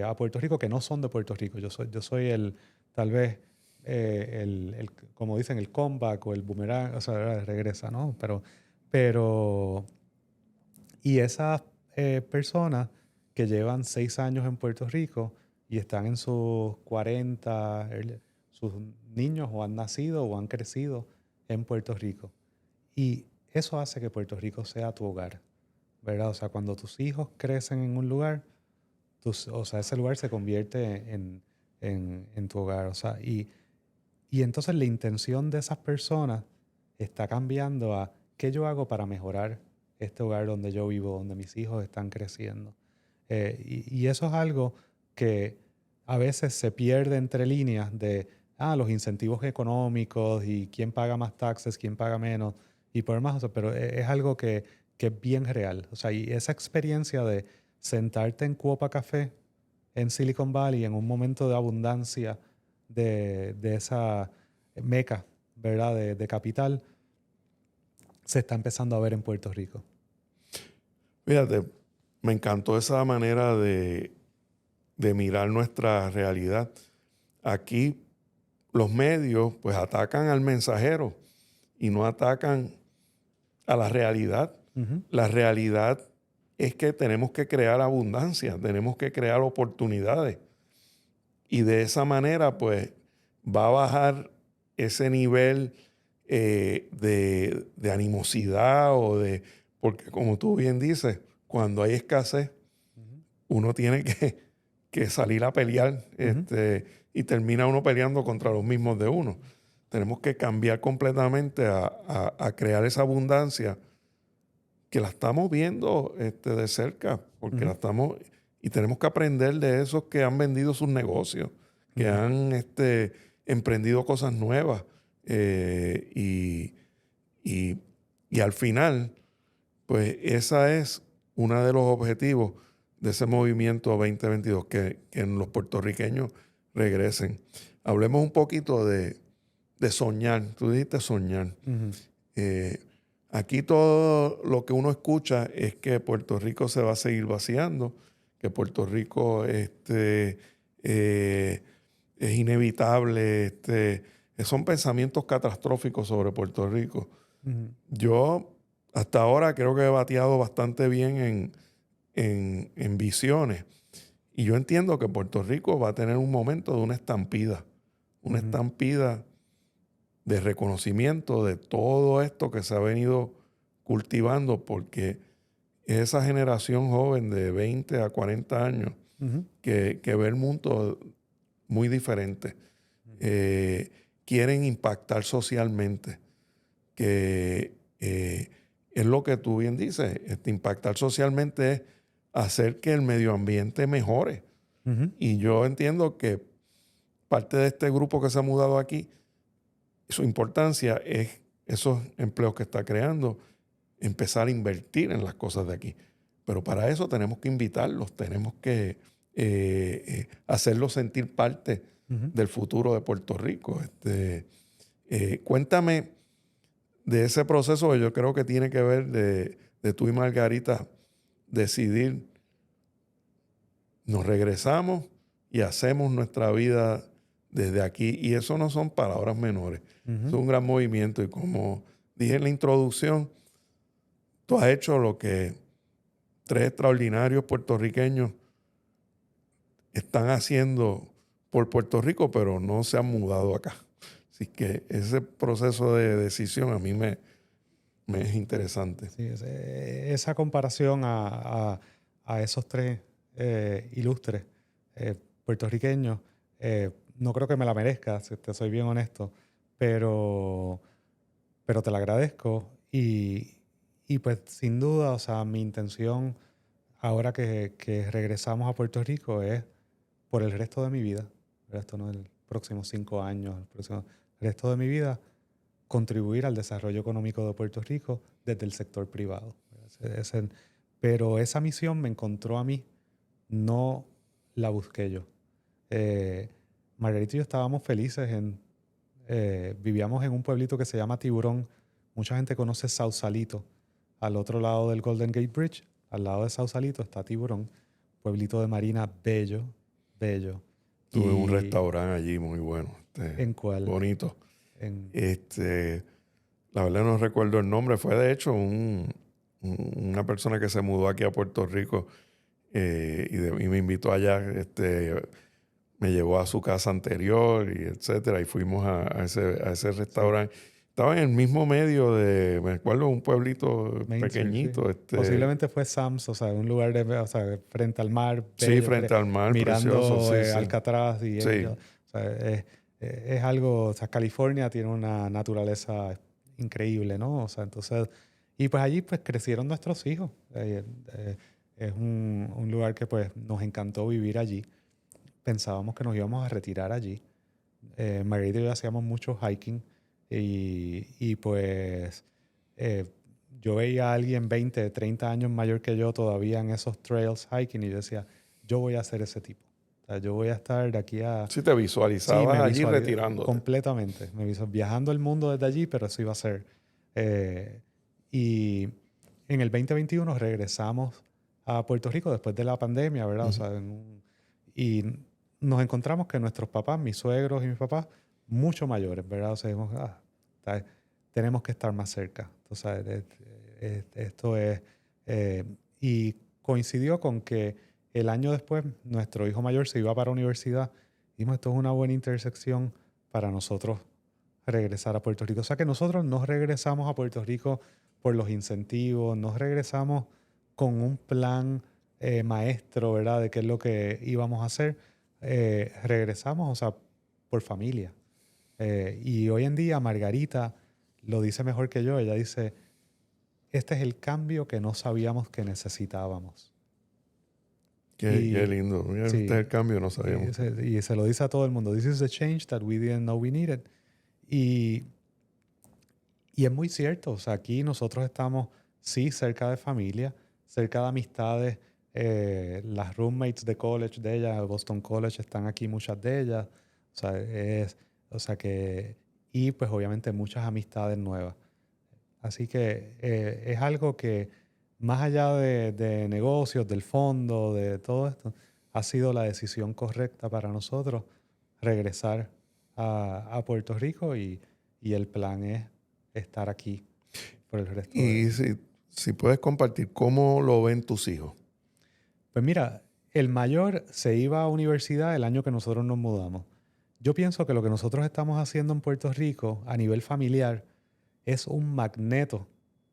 a Puerto Rico que no son de Puerto Rico. Yo soy tal vez, como dicen, el comeback o el boomerang, o sea, regresa, ¿no? Pero y esas personas que llevan 6 años en Puerto Rico y están en sus 40, sus niños o han nacido o han crecido en Puerto Rico. Y eso hace que Puerto Rico sea tu hogar, ¿verdad? O sea, cuando tus hijos crecen en un lugar, o sea, ese lugar se convierte en tu hogar. O sea, y entonces la intención de esas personas está cambiando a qué yo hago para mejorar este hogar donde yo vivo, donde mis hijos están creciendo. Y eso es algo que a veces se pierde entre líneas de los incentivos económicos y quién paga más taxes, quién paga menos y por más, o sea, pero es algo que es bien real. O sea, y esa experiencia de sentarte en Cuopa Café en Silicon Valley en un momento de abundancia de esa meca, ¿verdad? De capital, se está empezando a ver en Puerto Rico.
Fíjate, me encantó esa manera de mirar nuestra realidad. Aquí los medios pues atacan al mensajero y no atacan a la realidad.
Ujú,
La realidad es que tenemos que crear abundancia, tenemos que crear oportunidades. Y de esa manera, pues, va a bajar ese nivel de animosidad porque como tú bien dices, cuando hay escasez,
ujú,
uno tiene que salir a pelear,
ujú,
y termina uno peleando contra los mismos de uno. Tenemos que cambiar completamente a crear esa abundancia que la estamos viendo de cerca, porque la
ujú,
estamos, y tenemos que aprender de esos que han vendido sus negocios, que
ujú,
han emprendido cosas nuevas, eh, y, y, y al final, pues esa es uno de los objetivos de ese movimiento 2022, que los puertorriqueños regresen. Hablemos un poquito de soñar. Tú dijiste soñar.
ujú,
Eh, Aquí todo lo que uno escucha es que Puerto Rico se va a seguir vaciando, que Puerto Rico es inevitable. Son pensamientos catastróficos sobre Puerto Rico.
ujú,
Yo hasta ahora creo que he bateado bastante bien en visiones. Y yo entiendo que Puerto Rico va a tener un momento de una
ujú,
estampida de reconocimiento de todo esto que se ha venido cultivando, porque esa generación joven de 20 a 40 años
ujú,
que ve el mundo muy diferente.
ujú,
Eh, quieren impactar socialmente, que es lo que tú bien dices, impactar socialmente es hacer que el medio ambiente mejore.
Ujú.
Y yo entiendo que parte de este grupo que se ha mudado aquí, su importancia es esos empleos que está creando, empezar a invertir en las cosas de aquí. Pero para eso tenemos que invitarlos, tenemos que hacerlos sentir parte
Ujú.
del futuro de Puerto Rico. Cuéntame de ese proceso que yo creo que tiene que ver de tú y Margarita decidir, nos regresamos y hacemos nuestra vida desde aquí. Y eso no son palabras menores.
Ujú.
Es un gran movimiento. Y como dije en la introducción, tú has hecho lo que 3 extraordinarios puertorriqueños están haciendo por Puerto Rico, pero no se han mudado acá. Así que ese proceso de decisión a mí me es interesante.
Sí, esa comparación a esos tres ilustres puertorriqueños, no creo que me la merezca, si te soy bien honesto, pero te la agradezco y pues sin duda, o sea, mi intención ahora que regresamos a Puerto Rico es por el resto de mi vida, ¿verdad? Esto no es el próximo 5 años, el resto de mi vida, contribuir al desarrollo económico de Puerto Rico desde el sector privado. Pero esa misión me encontró a mí, no la busqué yo. Margarita y yo estábamos felices vivíamos en un pueblito que se llama Tiburón. Mucha gente conoce Sausalito. Al otro lado del Golden Gate Bridge, al lado de Sausalito está Tiburón, pueblito de marina bello, bello.
Tuve un
Y
restaurante allí muy bueno,
¿en cuál?
bonito.
En,
La verdad no recuerdo el nombre. Fue de hecho una persona que se mudó aquí a Puerto Rico y me invitó allá. Me llevó a su casa anterior y etcétera. Y fuimos a ese
sí,
restaurante. Estaba en el mismo medio me acuerdo, un pueblito
Main Street, sí.
pequeñito.
Posiblemente fue Sam's, o sea, un lugar o sea, frente al mar,
Sí,
bello,
frente al mar, precioso,
mirando
sí, sí.
Alcatraz y
Sí,
o sea, es algo, o sea, California tiene una naturaleza increíble, ¿no? O sea, entonces, y pues allí pues crecieron nuestros hijos. Es un lugar que pues nos encantó vivir allí. Pensábamos que nos íbamos a retirar allí. Margarita y yo hacíamos mucho hiking y pues eh, yo veía a alguien 20, 30 años mayor que yo todavía en esos trails hiking y yo decía, yo voy a ser ese tipo. O sea, yo voy a estar de aquí a...
sí te
Sí,
visualizabas
me
allí
visualicé
retirándote.
completamente. Viajando el mundo desde allí, pero eso iba a ser. Y en el 2021 regresamos a Puerto Rico después de la pandemia, ¿verdad? O sea, y nos encontramos que nuestros papás, mis suegros y mis papás, mucho mayores, ¿verdad? O sea, dijimos, tenemos que estar más cerca. Entonces, esto es... y coincidió con que el año después nuestro hijo mayor se iba para la universidad. Dijimos, esto es una buena intersección para nosotros regresar a Puerto Rico. O sea que nosotros no regresamos a Puerto Rico por los incentivos, nos regresamos con un plan maestro, ¿verdad? De qué es lo que íbamos a hacer. Regresamos, o sea, por familia. Y hoy en día Margarita lo dice mejor que yo. Ella dice, este es el cambio que no sabíamos que necesitábamos.
Qué lindo. Mira, este es
Sí,
el cambio, no sabíamos.
y se lo dice a todo el mundo. This is the change that we didn't know we needed. Y, y es muy cierto. O sea, aquí nosotros estamos, sí, cerca de familia, cerca de amistades. Las roommates de college de ella, Boston College, están aquí muchas de ellas. O sea, y pues obviamente muchas amistades nuevas. Así que es algo que más allá de negocios, del fondo, de todo esto, ha sido la decisión correcta para nosotros regresar a Puerto Rico y el plan es estar aquí por el resto de...
Y si puedes compartir, ¿cómo lo ven tus hijos?
Pues mira, el mayor se iba a universidad el año que nosotros nos mudamos. Yo pienso que lo que nosotros estamos haciendo en Puerto Rico a nivel familiar es un magneto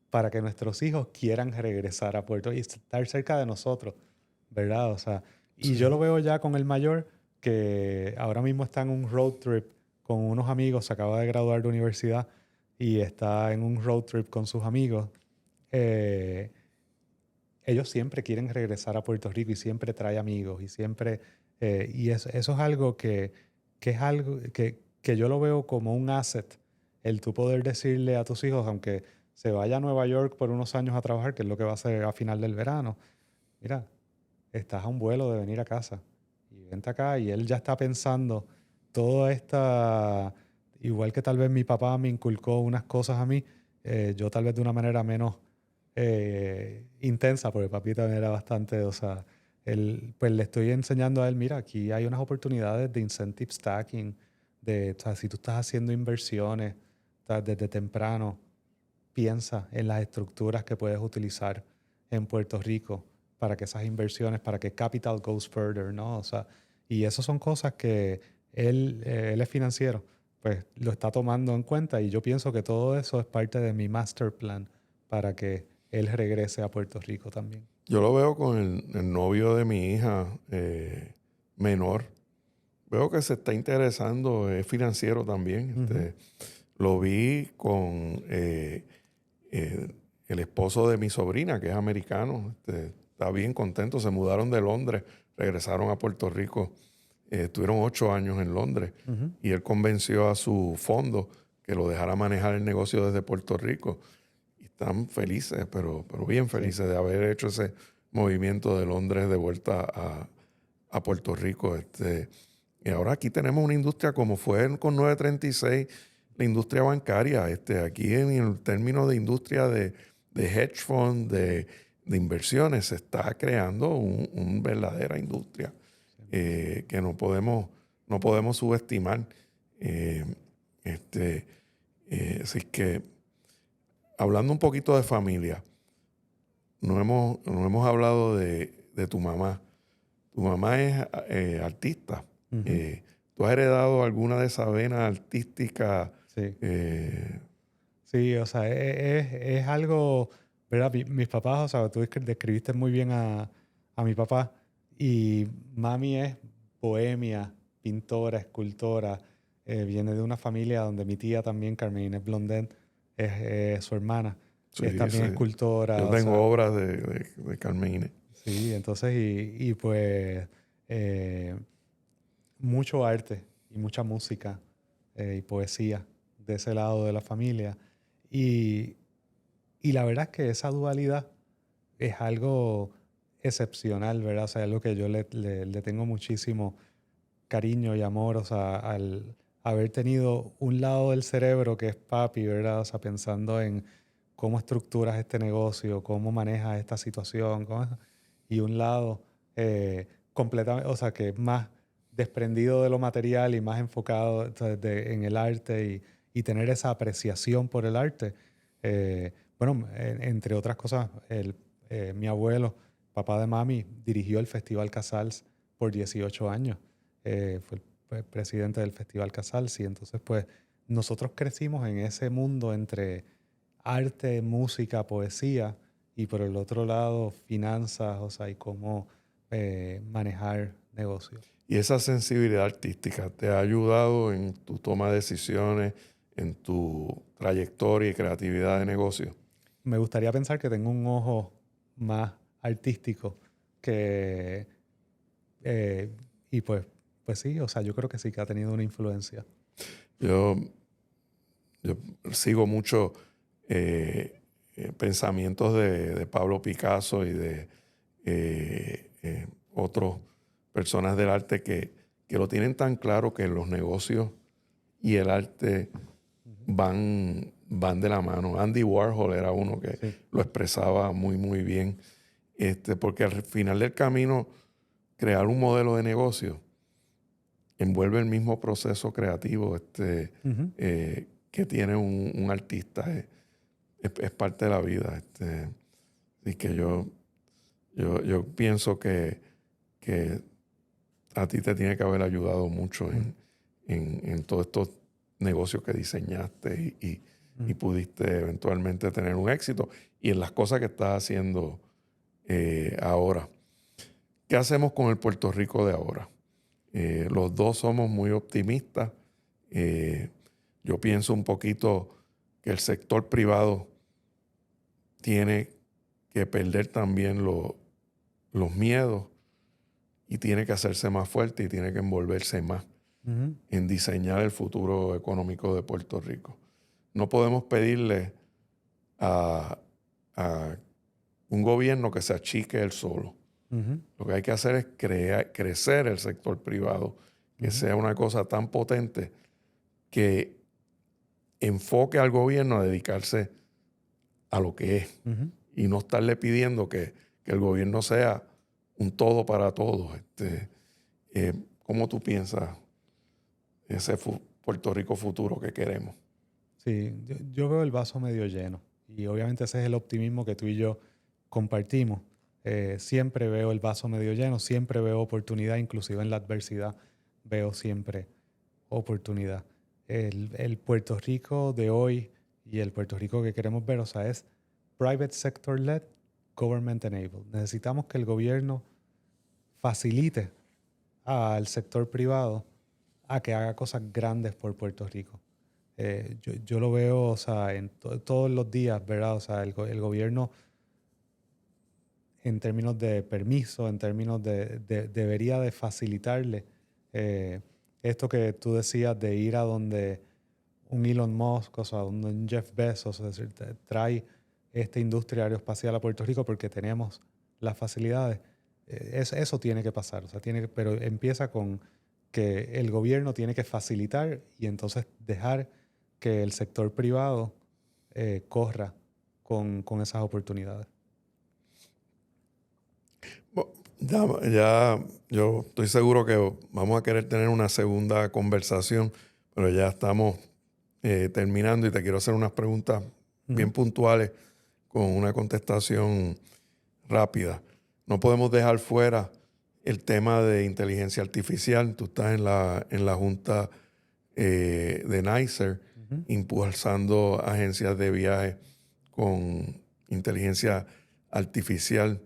para que nuestros hijos quieran regresar a Puerto y estar cerca de nosotros, ¿verdad? O sea, y yo
Sí.
lo veo ya con el mayor que ahora mismo está en un road trip con unos amigos, se acaba de graduar de universidad y está en un road trip con sus amigos. Eh, Ellos siempre quieren regresar a Puerto Rico y siempre trae amigos y siempre... y eso es algo que es algo que yo lo veo como un asset, el tú poder decirle a tus hijos, aunque se vaya a Nueva York por unos años a trabajar, que es lo que va a hacer a final del verano, mira, estás a un vuelo de venir a casa y vente acá, y él ya está pensando toda esta, igual que tal vez mi papá me inculcó unas cosas a mí, yo tal vez de una manera menos intensa, porque papi también era bastante, o sea, él, pues le estoy enseñando a él, mira, aquí hay unas oportunidades de incentive stacking, o sea, si tú estás haciendo inversiones, o sea, desde temprano, piensa en las estructuras que puedes utilizar en Puerto Rico para que esas inversiones, para que capital goes further, ¿no? O sea, y eso son cosas que él es financiero, pues lo está tomando en cuenta, y yo pienso que todo eso es parte de mi master plan para que él regrese a Puerto Rico también.
Yo lo veo con el novio de mi hija menor. Veo que se está interesando, es financiero también.
Ujú,
Lo vi con el esposo de mi sobrina, que es americano. Está bien contento. Se mudaron de Londres, regresaron a Puerto Rico. Estuvieron 8 años en Londres
ujú.
y él convenció a su fondo que lo dejara manejar el negocio desde Puerto Rico. Y están felices, pero bien
Sí.
felices de haber hecho ese movimiento de Londres de vuelta a Puerto Rico. Y ahora aquí tenemos una industria como fue con 936, la industria bancaria. Aquí en el término de industria de hedge fund, de inversiones, se está creando una verdadera industria que no podemos subestimar. Eh, este, Así que, hablando un poquito de familia, no hemos hablado de tu mamá. Tu mamá es artista.
Ujú.
Eh, ¿Tú has heredado alguna de esa vena artística?
Sí.
Eh,
Sí, o sea, es algo, ¿verdad? Mis papás, o sea, tú describiste muy bien a mi papá, y mami es bohemia, pintora, escultora, viene de una familia donde mi tía también, Carmen Inés Blondén, es su hermana, es
sí,
también
sí.
escultora,
Yo
o
tengo
sea,
obras de Carmine.
sí, entonces, y pues mucho arte y mucha música y poesía de ese lado de la familia. Y, y la verdad es que esa dualidad es algo excepcional, ¿verdad? O sea, es lo que yo le tengo muchísimo cariño y amor, o sea, al haber tenido un lado del cerebro que es papi, ¿verdad? O sea, pensando en cómo estructuras este negocio, cómo manejas esta situación, y un lado completamente, o sea, que es más desprendido de lo material y más enfocado, o sea, en el arte, y tener esa apreciación por el arte. Bueno, entre otras cosas, mi abuelo, papá de mami, dirigió el Festival Casals por 18 años. Fue presidente del Festival Casals, y entonces pues nosotros crecimos en ese mundo entre arte, música, poesía, y por el otro lado finanzas, o sea, y cómo manejar negocios.
Y esa sensibilidad artística te ha ayudado en tu toma de decisiones, en tu trayectoria y creatividad de negocio.
Me gustaría pensar que tengo un ojo más artístico que... eh, y pues sí, o sea, yo creo que sí que ha tenido una influencia.
Yo, yo sigo mucho pensamientos de Pablo Picasso y de otras personas del arte que lo tienen tan claro que los negocios y el arte
Ujú.
van de la mano. Andy Warhol era uno que
Sí.
lo expresaba muy, muy bien. Porque al final del camino, crear un modelo de negocio envuelve el mismo proceso creativo
Ujú.
que tiene un artista. Es parte de la vida. Así que yo pienso que a ti te tiene que haber ayudado mucho
Ujú.
en todos estos negocios que diseñaste y
Ujú.
pudiste eventualmente tener un éxito y en las cosas que estás haciendo ahora. ¿Qué hacemos con el Puerto Rico de ahora? Los dos somos muy optimistas Yo pienso un poquito que el sector privado tiene que perder también los miedos y tiene que hacerse más fuerte y tiene que envolverse más en diseñar el futuro económico de Puerto Rico. No podemos pedirle a un gobierno que se achique él solo. Lo que hay que hacer es crecer el sector privado, que sea una cosa tan potente que enfoque al gobierno a dedicarse a lo que es y no estarle pidiendo que el gobierno sea un todo para todos. ¿Cómo tú piensas ese Puerto Rico futuro que queremos?
Sí, yo veo el vaso medio lleno y obviamente ese es el optimismo que tú y yo compartimos. Siempre veo el vaso medio lleno, siempre veo oportunidad, inclusive en la adversidad veo siempre oportunidad. El Puerto Rico de hoy y el Puerto Rico que queremos ver, o sea, es private sector led, government enabled. Necesitamos que el gobierno facilite al sector privado a que haga cosas grandes por Puerto Rico. Yo lo veo, o sea, en todos los días, ¿verdad? O sea, el gobierno, en términos de permiso, en términos debería de facilitarle esto que tú decías de ir a donde un Elon Musk, o sea, un Jeff Bezos, es decir, trae esta industria aeroespacial a Puerto Rico porque tenemos las facilidades. Eso tiene que pasar, o sea, pero empieza con que el gobierno tiene que facilitar y entonces dejar que el sector privado corra con esas oportunidades.
Ya, yo estoy seguro que vamos a querer tener una segunda conversación, pero ya estamos terminando y te quiero hacer unas preguntas bien puntuales con una contestación rápida. No podemos dejar fuera el tema de inteligencia artificial. Tú estás en la junta de NYSER impulsando agencias de viaje con inteligencia artificial.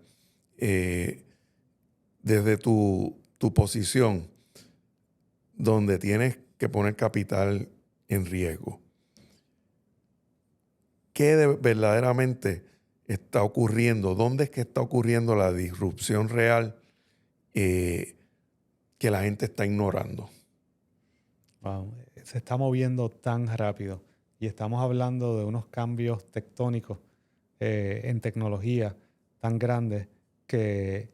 Desde tu posición, donde tienes que poner capital en riesgo, ¿qué verdaderamente está ocurriendo? ¿Dónde es que está ocurriendo la disrupción real que la gente está ignorando?
Wow, se está moviendo tan rápido y estamos hablando de unos cambios tectónicos en tecnología tan grandes que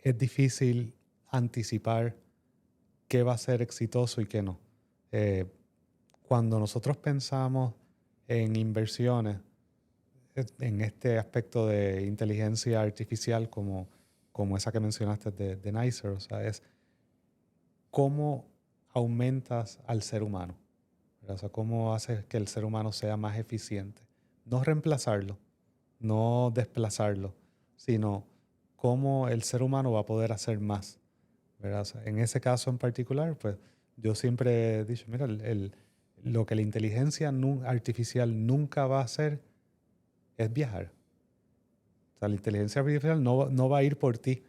es difícil anticipar qué va a ser exitoso y qué no. Cuando nosotros pensamos en inversiones en este aspecto de inteligencia artificial como esa que mencionaste de NYSER, o sea, es cómo aumentas al ser humano, ¿verdad? O sea, cómo haces que el ser humano sea más eficiente. No reemplazarlo, no desplazarlo, sino cómo el ser humano va a poder hacer más, ¿verdad? O sea, en ese caso en particular, pues yo siempre he dicho, mira, lo que la inteligencia artificial nunca va a hacer es viajar. O sea, la inteligencia artificial no va a ir por ti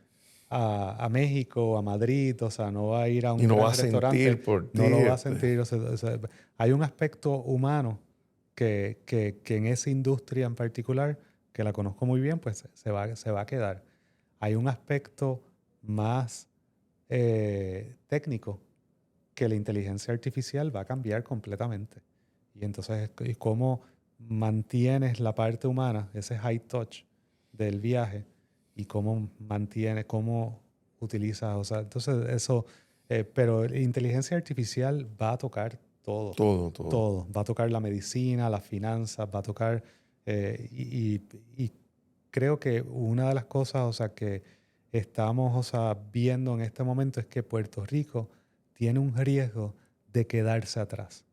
a México, a Madrid, o sea, no va a ir a
Y
un
no
gran
va a
restaurante,
sentir por ti.
no lo va a sentir. O sea, hay un aspecto humano que en esa industria en particular, que la conozco muy bien, pues se va a quedar. Hay un aspecto más técnico que la inteligencia artificial va a cambiar completamente. Y entonces, ¿y cómo mantienes la parte humana, ese high touch del viaje, y cómo mantienes, cómo utilizas, o sea, entonces eso, pero la inteligencia artificial va a tocar todo,
Todo, todo.
todo. Va a tocar la medicina, las finanzas, va a tocar, y creo que una de las cosas, o sea, que estamos, o sea, viendo en este momento es que Puerto Rico tiene un riesgo de quedarse atrás.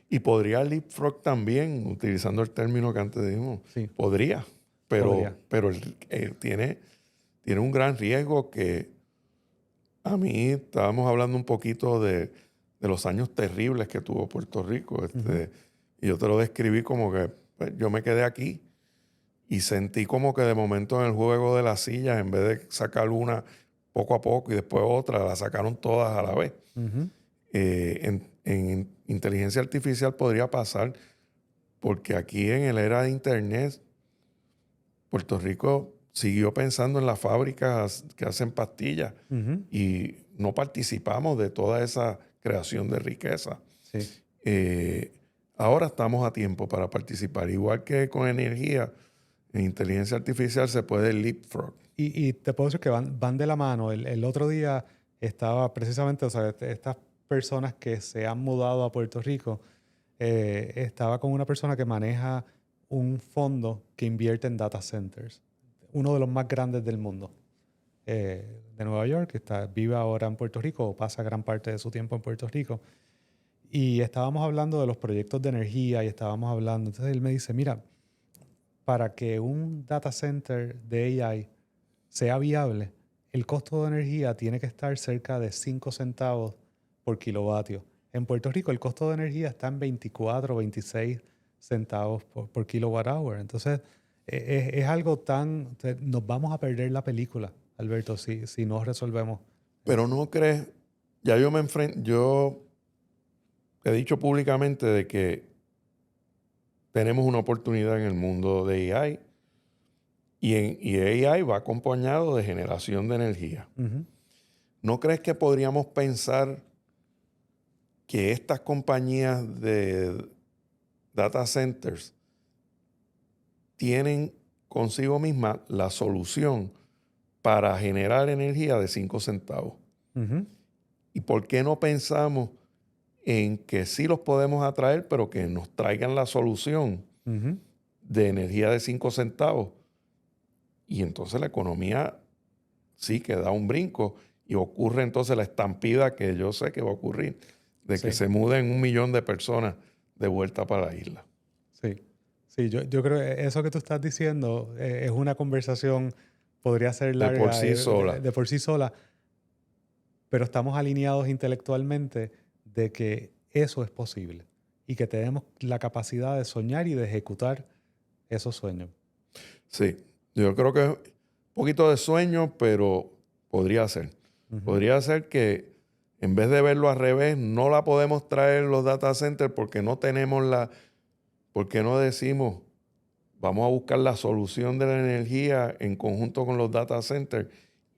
Y podría leapfrog también, utilizando el término que antes dijimos.
Sí,
Podría,
podría.
pero tiene un gran riesgo que a mí estábamos hablando un poquito de los años terribles que tuvo Puerto Rico. Y yo te lo describí como que pues, yo me quedé aquí y sentí como que de momento en el juego de las sillas, en vez de sacar una poco a poco y después otra, la sacaron todas a la vez. en inteligencia artificial podría pasar, porque aquí en el era de Internet, Puerto Rico siguió pensando en las fábricas que hacen pastillas
Ujú.
y no participamos de toda esa creación de riqueza.
Sí.
Ahora estamos a tiempo para participar. Igual que con energía, en inteligencia artificial se puede leapfrog.
Y te puedo decir que van de la mano. El otro día estaba precisamente, o sea, estas personas que se han mudado a Puerto Rico, estaba con una persona que maneja un fondo que invierte en data centers, uno de los más grandes del mundo, de Nueva York, que vive ahora en Puerto Rico o pasa gran parte de su tiempo en Puerto Rico. Y estábamos hablando de los proyectos de energía y estábamos hablando. Entonces él me dice, mira, para que un data center de AI sea viable, el costo de energía tiene que estar cerca de 5 centavos por kilovatio. En Puerto Rico el costo de energía está en 24 o 26 centavos por kilowatt hour. Entonces es algo tan... Nos vamos a perder la película, Alberto, si no resolvemos
Pero
eso.
no crees, ya yo he dicho públicamente de que tenemos una oportunidad en el mundo de AI y AI va acompañado de generación de energía.
Ujú,
¿No crees que podríamos pensar que estas compañías de data centers tienen consigo misma la solución para generar energía de 5 centavos?
ujú,
¿Y por qué no pensamos en que sí los podemos atraer, pero que nos traigan la solución
ujú.
de energía de 5 centavos? Y entonces la economía sí que da un brinco y ocurre entonces la estampida que yo sé que va a ocurrir, de que
Sí,
se muden 1 millón de personas de vuelta para la isla.
sí. Sí, yo creo que eso que tú estás diciendo es una conversación, podría ser
De por
larga
sí sola.
de por sí sola, pero estamos alineados intelectualmente de que eso es posible y que tenemos la capacidad de soñar y de ejecutar esos sueños.
Sí, yo creo que es un poquito de sueño, pero podría ser.
Ujú,
Podría ser que en vez de verlo al revés, no la podemos traer los data centers porque no tenemos porque no decimos, vamos a buscar la solución de la energía en conjunto con los data centers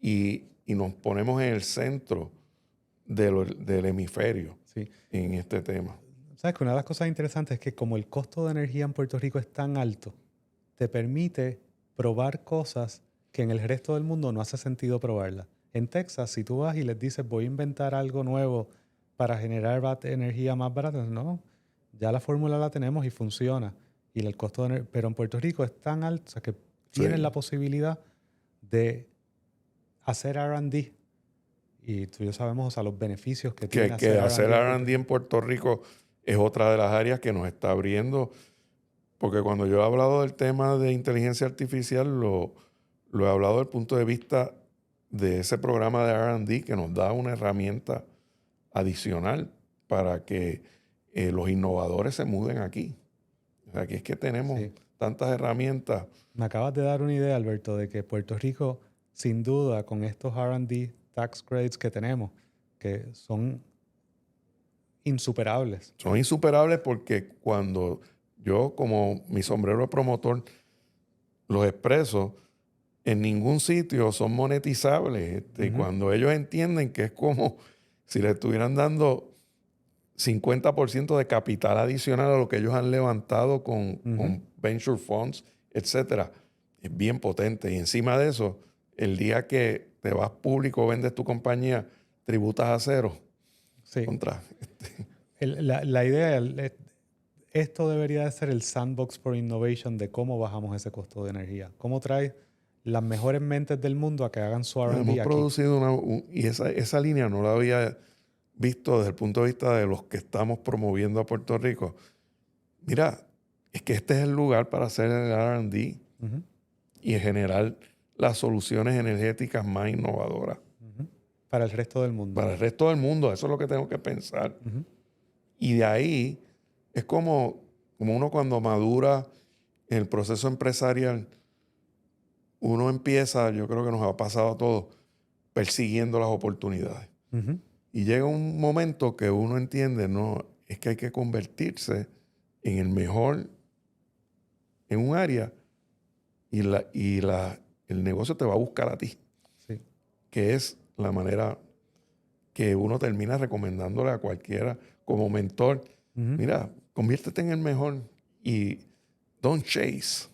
y nos ponemos en el centro del hemisferio
sí.
en este tema.
Sabes que una de las cosas interesantes es que como el costo de energía en Puerto Rico es tan alto, te permite probar cosas que en el resto del mundo no hace sentido probarlas. En Texas, si tú vas y les dices voy a inventar algo nuevo para generar energía más barata, no, ya la fórmula la tenemos y funciona. Y el costo pero en Puerto Rico es tan alto, o sea, que tienes
Sí.
la posibilidad de hacer R&D. Y tú y yo sabemos, o sea, los beneficios que tiene
Que
hacer
hacer
R&D en Puerto
R&D en
Rico.
Puerto Rico es otra de las áreas que nos está abriendo. Porque cuando yo he hablado del tema de inteligencia artificial, lo he hablado desde el punto de vista de ese programa de R&D que nos da una herramienta adicional para que los innovadores se muden aquí. O sea, aquí es que tenemos
Sí.
tantas herramientas.
Me acabas de dar una idea, Alberto, de que Puerto Rico, sin duda, con estos R&D tax credits que tenemos, que son insuperables.
Son insuperables porque cuando yo, como mi sombrero de promotor, los expreso, en ningún sitio son monetizables.
Ujú,
Cuando ellos entienden que es como si le estuvieran dando 50% de capital adicional a lo que ellos han levantado
ujú.
con venture funds, etcétera, es bien potente. Y encima de eso, el día que te vas público, vendes tu compañía, tributas a cero.
Sí.
Contra.
La idea, esto debería de ser el sandbox for innovation de cómo bajamos ese costo de energía. Cómo traes las mejores mentes del mundo a que hagan su
Hemos
R&D aquí.
producido y esa línea no la había visto desde el punto de vista de los que estamos promoviendo a Puerto Rico. Mira, es que este es el lugar para hacer el R&D
Ujú,
y generar las soluciones energéticas más innovadoras
ujú. Para el resto del mundo.
para el resto del mundo. Eso es lo que tengo que pensar.
Ujú.
Y de ahí es como uno cuando madura en el proceso empresarial, uno empieza, yo creo que nos ha pasado a todos, persiguiendo las oportunidades.
Ujú.
Y llega un momento que uno entiende, no, es que hay que convertirse en el mejor en un área el negocio te va a buscar a ti,
Sí.
que es la manera que uno termina recomendándole a cualquiera como mentor.
Ujú,
Mira, conviértete en el mejor y don't chase.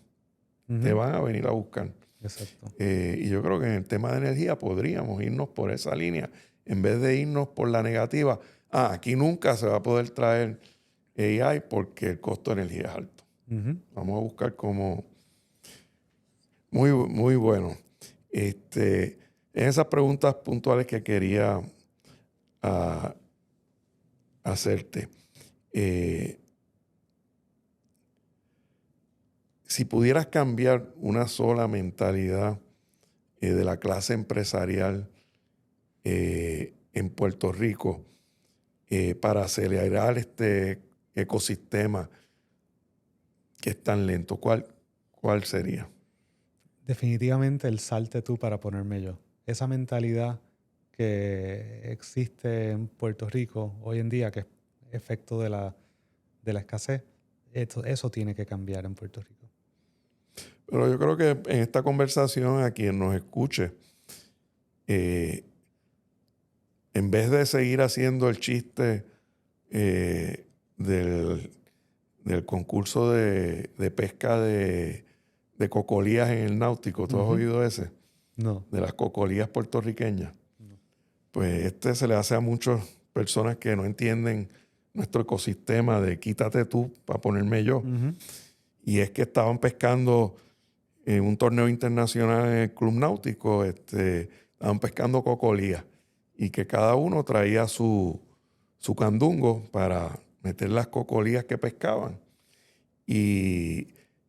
Te
ujú.
van a venir a buscar.
Exacto.
Y yo creo que en el tema de energía podríamos irnos por esa línea en vez de irnos por la negativa. Aquí nunca se va a poder traer AI porque el costo de energía es alto.
Ujú.
Vamos a buscar como muy, muy bueno. En esas preguntas puntuales que quería ah, hacerte, eh, si pudieras cambiar una sola mentalidad de la clase empresarial en Puerto Rico para acelerar este ecosistema que es tan lento, ¿cuál sería?
Definitivamente el salte tú para ponerme yo. Esa mentalidad que existe en Puerto Rico hoy en día, que es efecto de la escasez, eso tiene que cambiar en Puerto Rico.
Pero yo creo que en esta conversación a quien nos escuche, eh, en vez de seguir haciendo el chiste eh, del, del concurso de pesca de cocolías en el náutico, ¿tú has
Ujú.
oído ese?
No,
De las cocolías puertorriqueñas.
no.
Pues se le hace a muchas personas que no entienden nuestro ecosistema de quítate tú para ponerme yo.
Ujú.
Y es que estaban pescando en un torneo internacional en el Club Náutico, estaban pescando cocolías y que cada uno traía su candungo para meter las cocolías que pescaban. Y,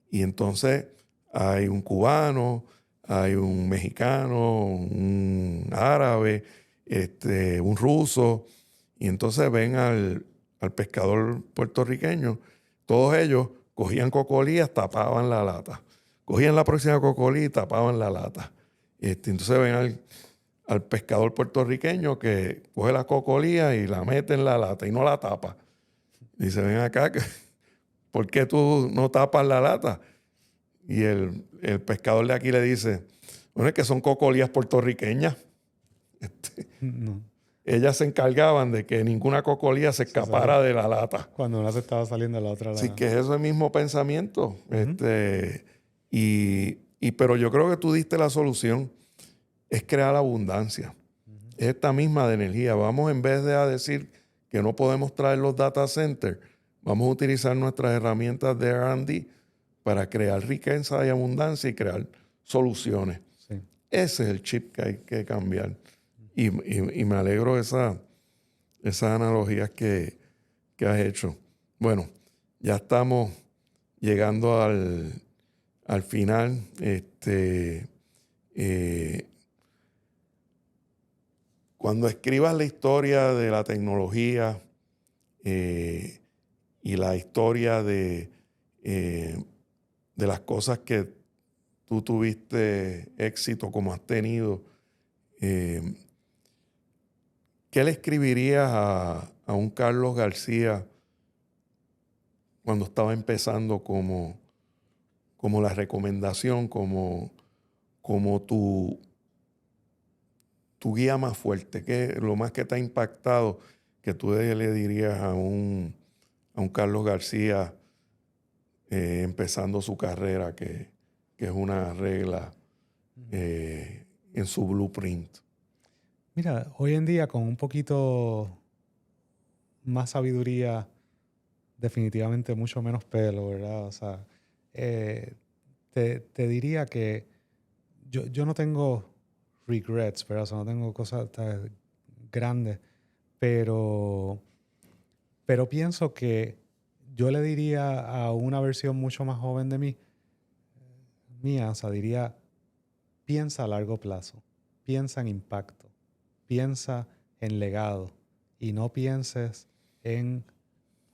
y entonces hay un cubano, hay un mexicano, un árabe, un ruso, y entonces ven al pescador puertorriqueño, todos ellos cogían cocolías, tapaban la lata. Cogían la próxima cocolía y tapaban la lata. Entonces ven al pescador puertorriqueño que coge la cocolía y la mete en la lata y no la tapa. Dice, ven acá, ¿por qué tú no tapas la lata? Y el pescador de aquí le dice, bueno, es que son cocolías puertorriqueñas.
No.
Ellas se encargaban de que ninguna cocolía se
Se sale.
escapara de la lata.
Cuando una se estaba saliendo, la otra
Así
la...
que es el mismo pensamiento.
Ujú,
Pero yo creo que tú diste la solución, es crear abundancia.
ujú.
Es esta misma de energía. Vamos, en vez de a decir que no podemos traer los data centers, vamos a utilizar nuestras herramientas de R&D para crear riqueza y abundancia y crear soluciones.
Sí.
Ese es el chip que hay que cambiar. Y me alegro de esas analogías que has hecho. Bueno, ya estamos llegando al final. Eh, Cuando escribas la historia de la tecnología eh, y la historia eh, de las cosas que tú tuviste éxito como has tenido, eh, ¿qué le escribirías a un Carlos García cuando estaba empezando como la recomendación, como tu guía más fuerte? ¿Qué lo más que te ha impactado que tú le dirías a un Carlos García empezando su carrera, que es una regla
Ujú.
en su blueprint?
Mira, hoy en día con un poquito más sabiduría, definitivamente mucho menos pelo, ¿verdad? O sea, eh, te diría que yo no tengo regrets, ¿verdad? O sea, no tengo cosas tan grandes, pero, pero pienso que yo le diría a una versión mucho más joven de mí, mía, o sea, diría, piensa a largo plazo, piensa en impacto, piensa en legado y no pienses en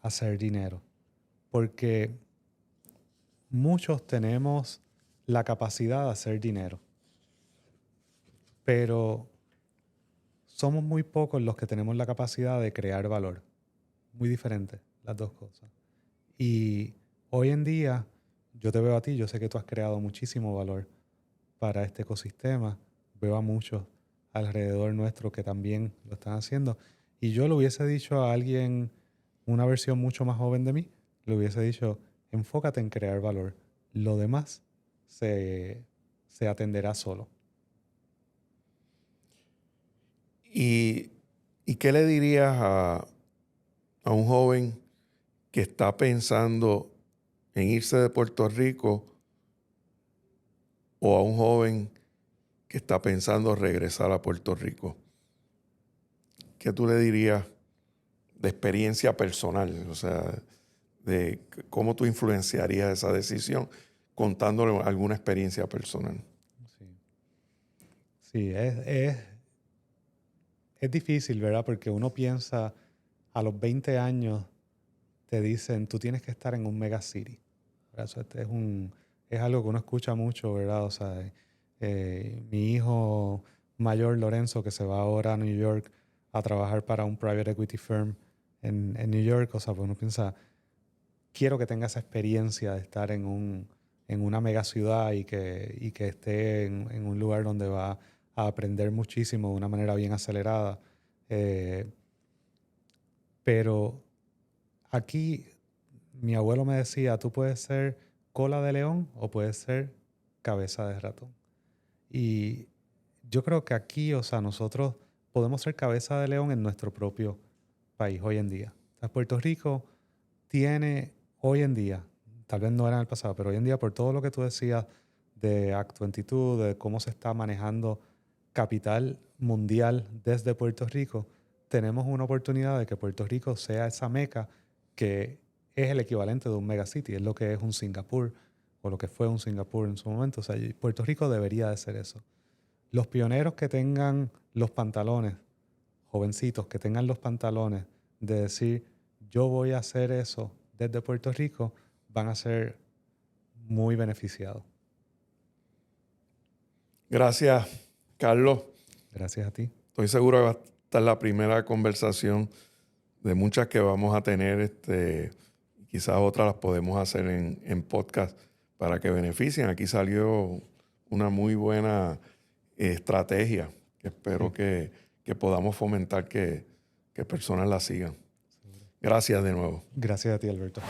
hacer dinero, porque muchos tenemos la capacidad de hacer dinero, pero somos muy pocos los que tenemos la capacidad de crear valor. Muy diferentes las dos cosas. Y hoy en día, yo te veo a ti, yo sé que tú has creado muchísimo valor para este ecosistema. Veo a muchos alrededor nuestro que también lo están haciendo. Y yo le hubiese dicho a alguien, una versión mucho más joven de mí, le hubiese dicho, enfócate en crear valor. Lo demás se atenderá solo.
¿Y qué le dirías a un joven que está pensando en irse de Puerto Rico o a un joven que está pensando regresar a Puerto Rico? ¿Qué tú le dirías de experiencia personal? O sea, de cómo tú influenciarías esa decisión contándole alguna experiencia personal.
Sí, sí es difícil, ¿verdad? Porque uno piensa, a los 20 años te dicen, tú tienes que estar en un megacity. Eso es algo que uno escucha mucho, ¿verdad? O sea, mi hijo mayor, Lorenzo, que se va ahora a New York a trabajar para un private equity firm en New York, o sea, pues uno piensa, quiero que tenga esa experiencia de estar en una mega ciudad y que esté en un lugar donde va a aprender muchísimo de una manera bien acelerada. Pero aquí mi abuelo me decía, tú puedes ser cola de león o puedes ser cabeza de ratón. Y yo creo que aquí, o sea, nosotros podemos ser cabeza de león en nuestro propio país hoy en día. O sea, Puerto Rico tiene hoy en día, tal vez no era en el pasado, pero hoy en día por todo lo que tú decías de Act 22, de cómo se está manejando capital mundial desde Puerto Rico, tenemos una oportunidad de que Puerto Rico sea esa meca que es el equivalente de un megacity, es lo que es un Singapur o lo que fue un Singapur en su momento. O sea, Puerto Rico debería de ser eso. Los pioneros que tengan los pantalones, jovencitos que tengan los pantalones de decir, yo voy a hacer eso desde Puerto Rico, van a ser muy beneficiados.
Gracias, Carlos.
Gracias a ti.
Estoy seguro que va a estar la primera conversación de muchas que vamos a tener. Quizás otras las podemos hacer en podcast para que beneficien. Aquí salió una muy buena estrategia que espero que podamos fomentar que personas la sigan. Gracias de nuevo.
Gracias a ti, Alberto.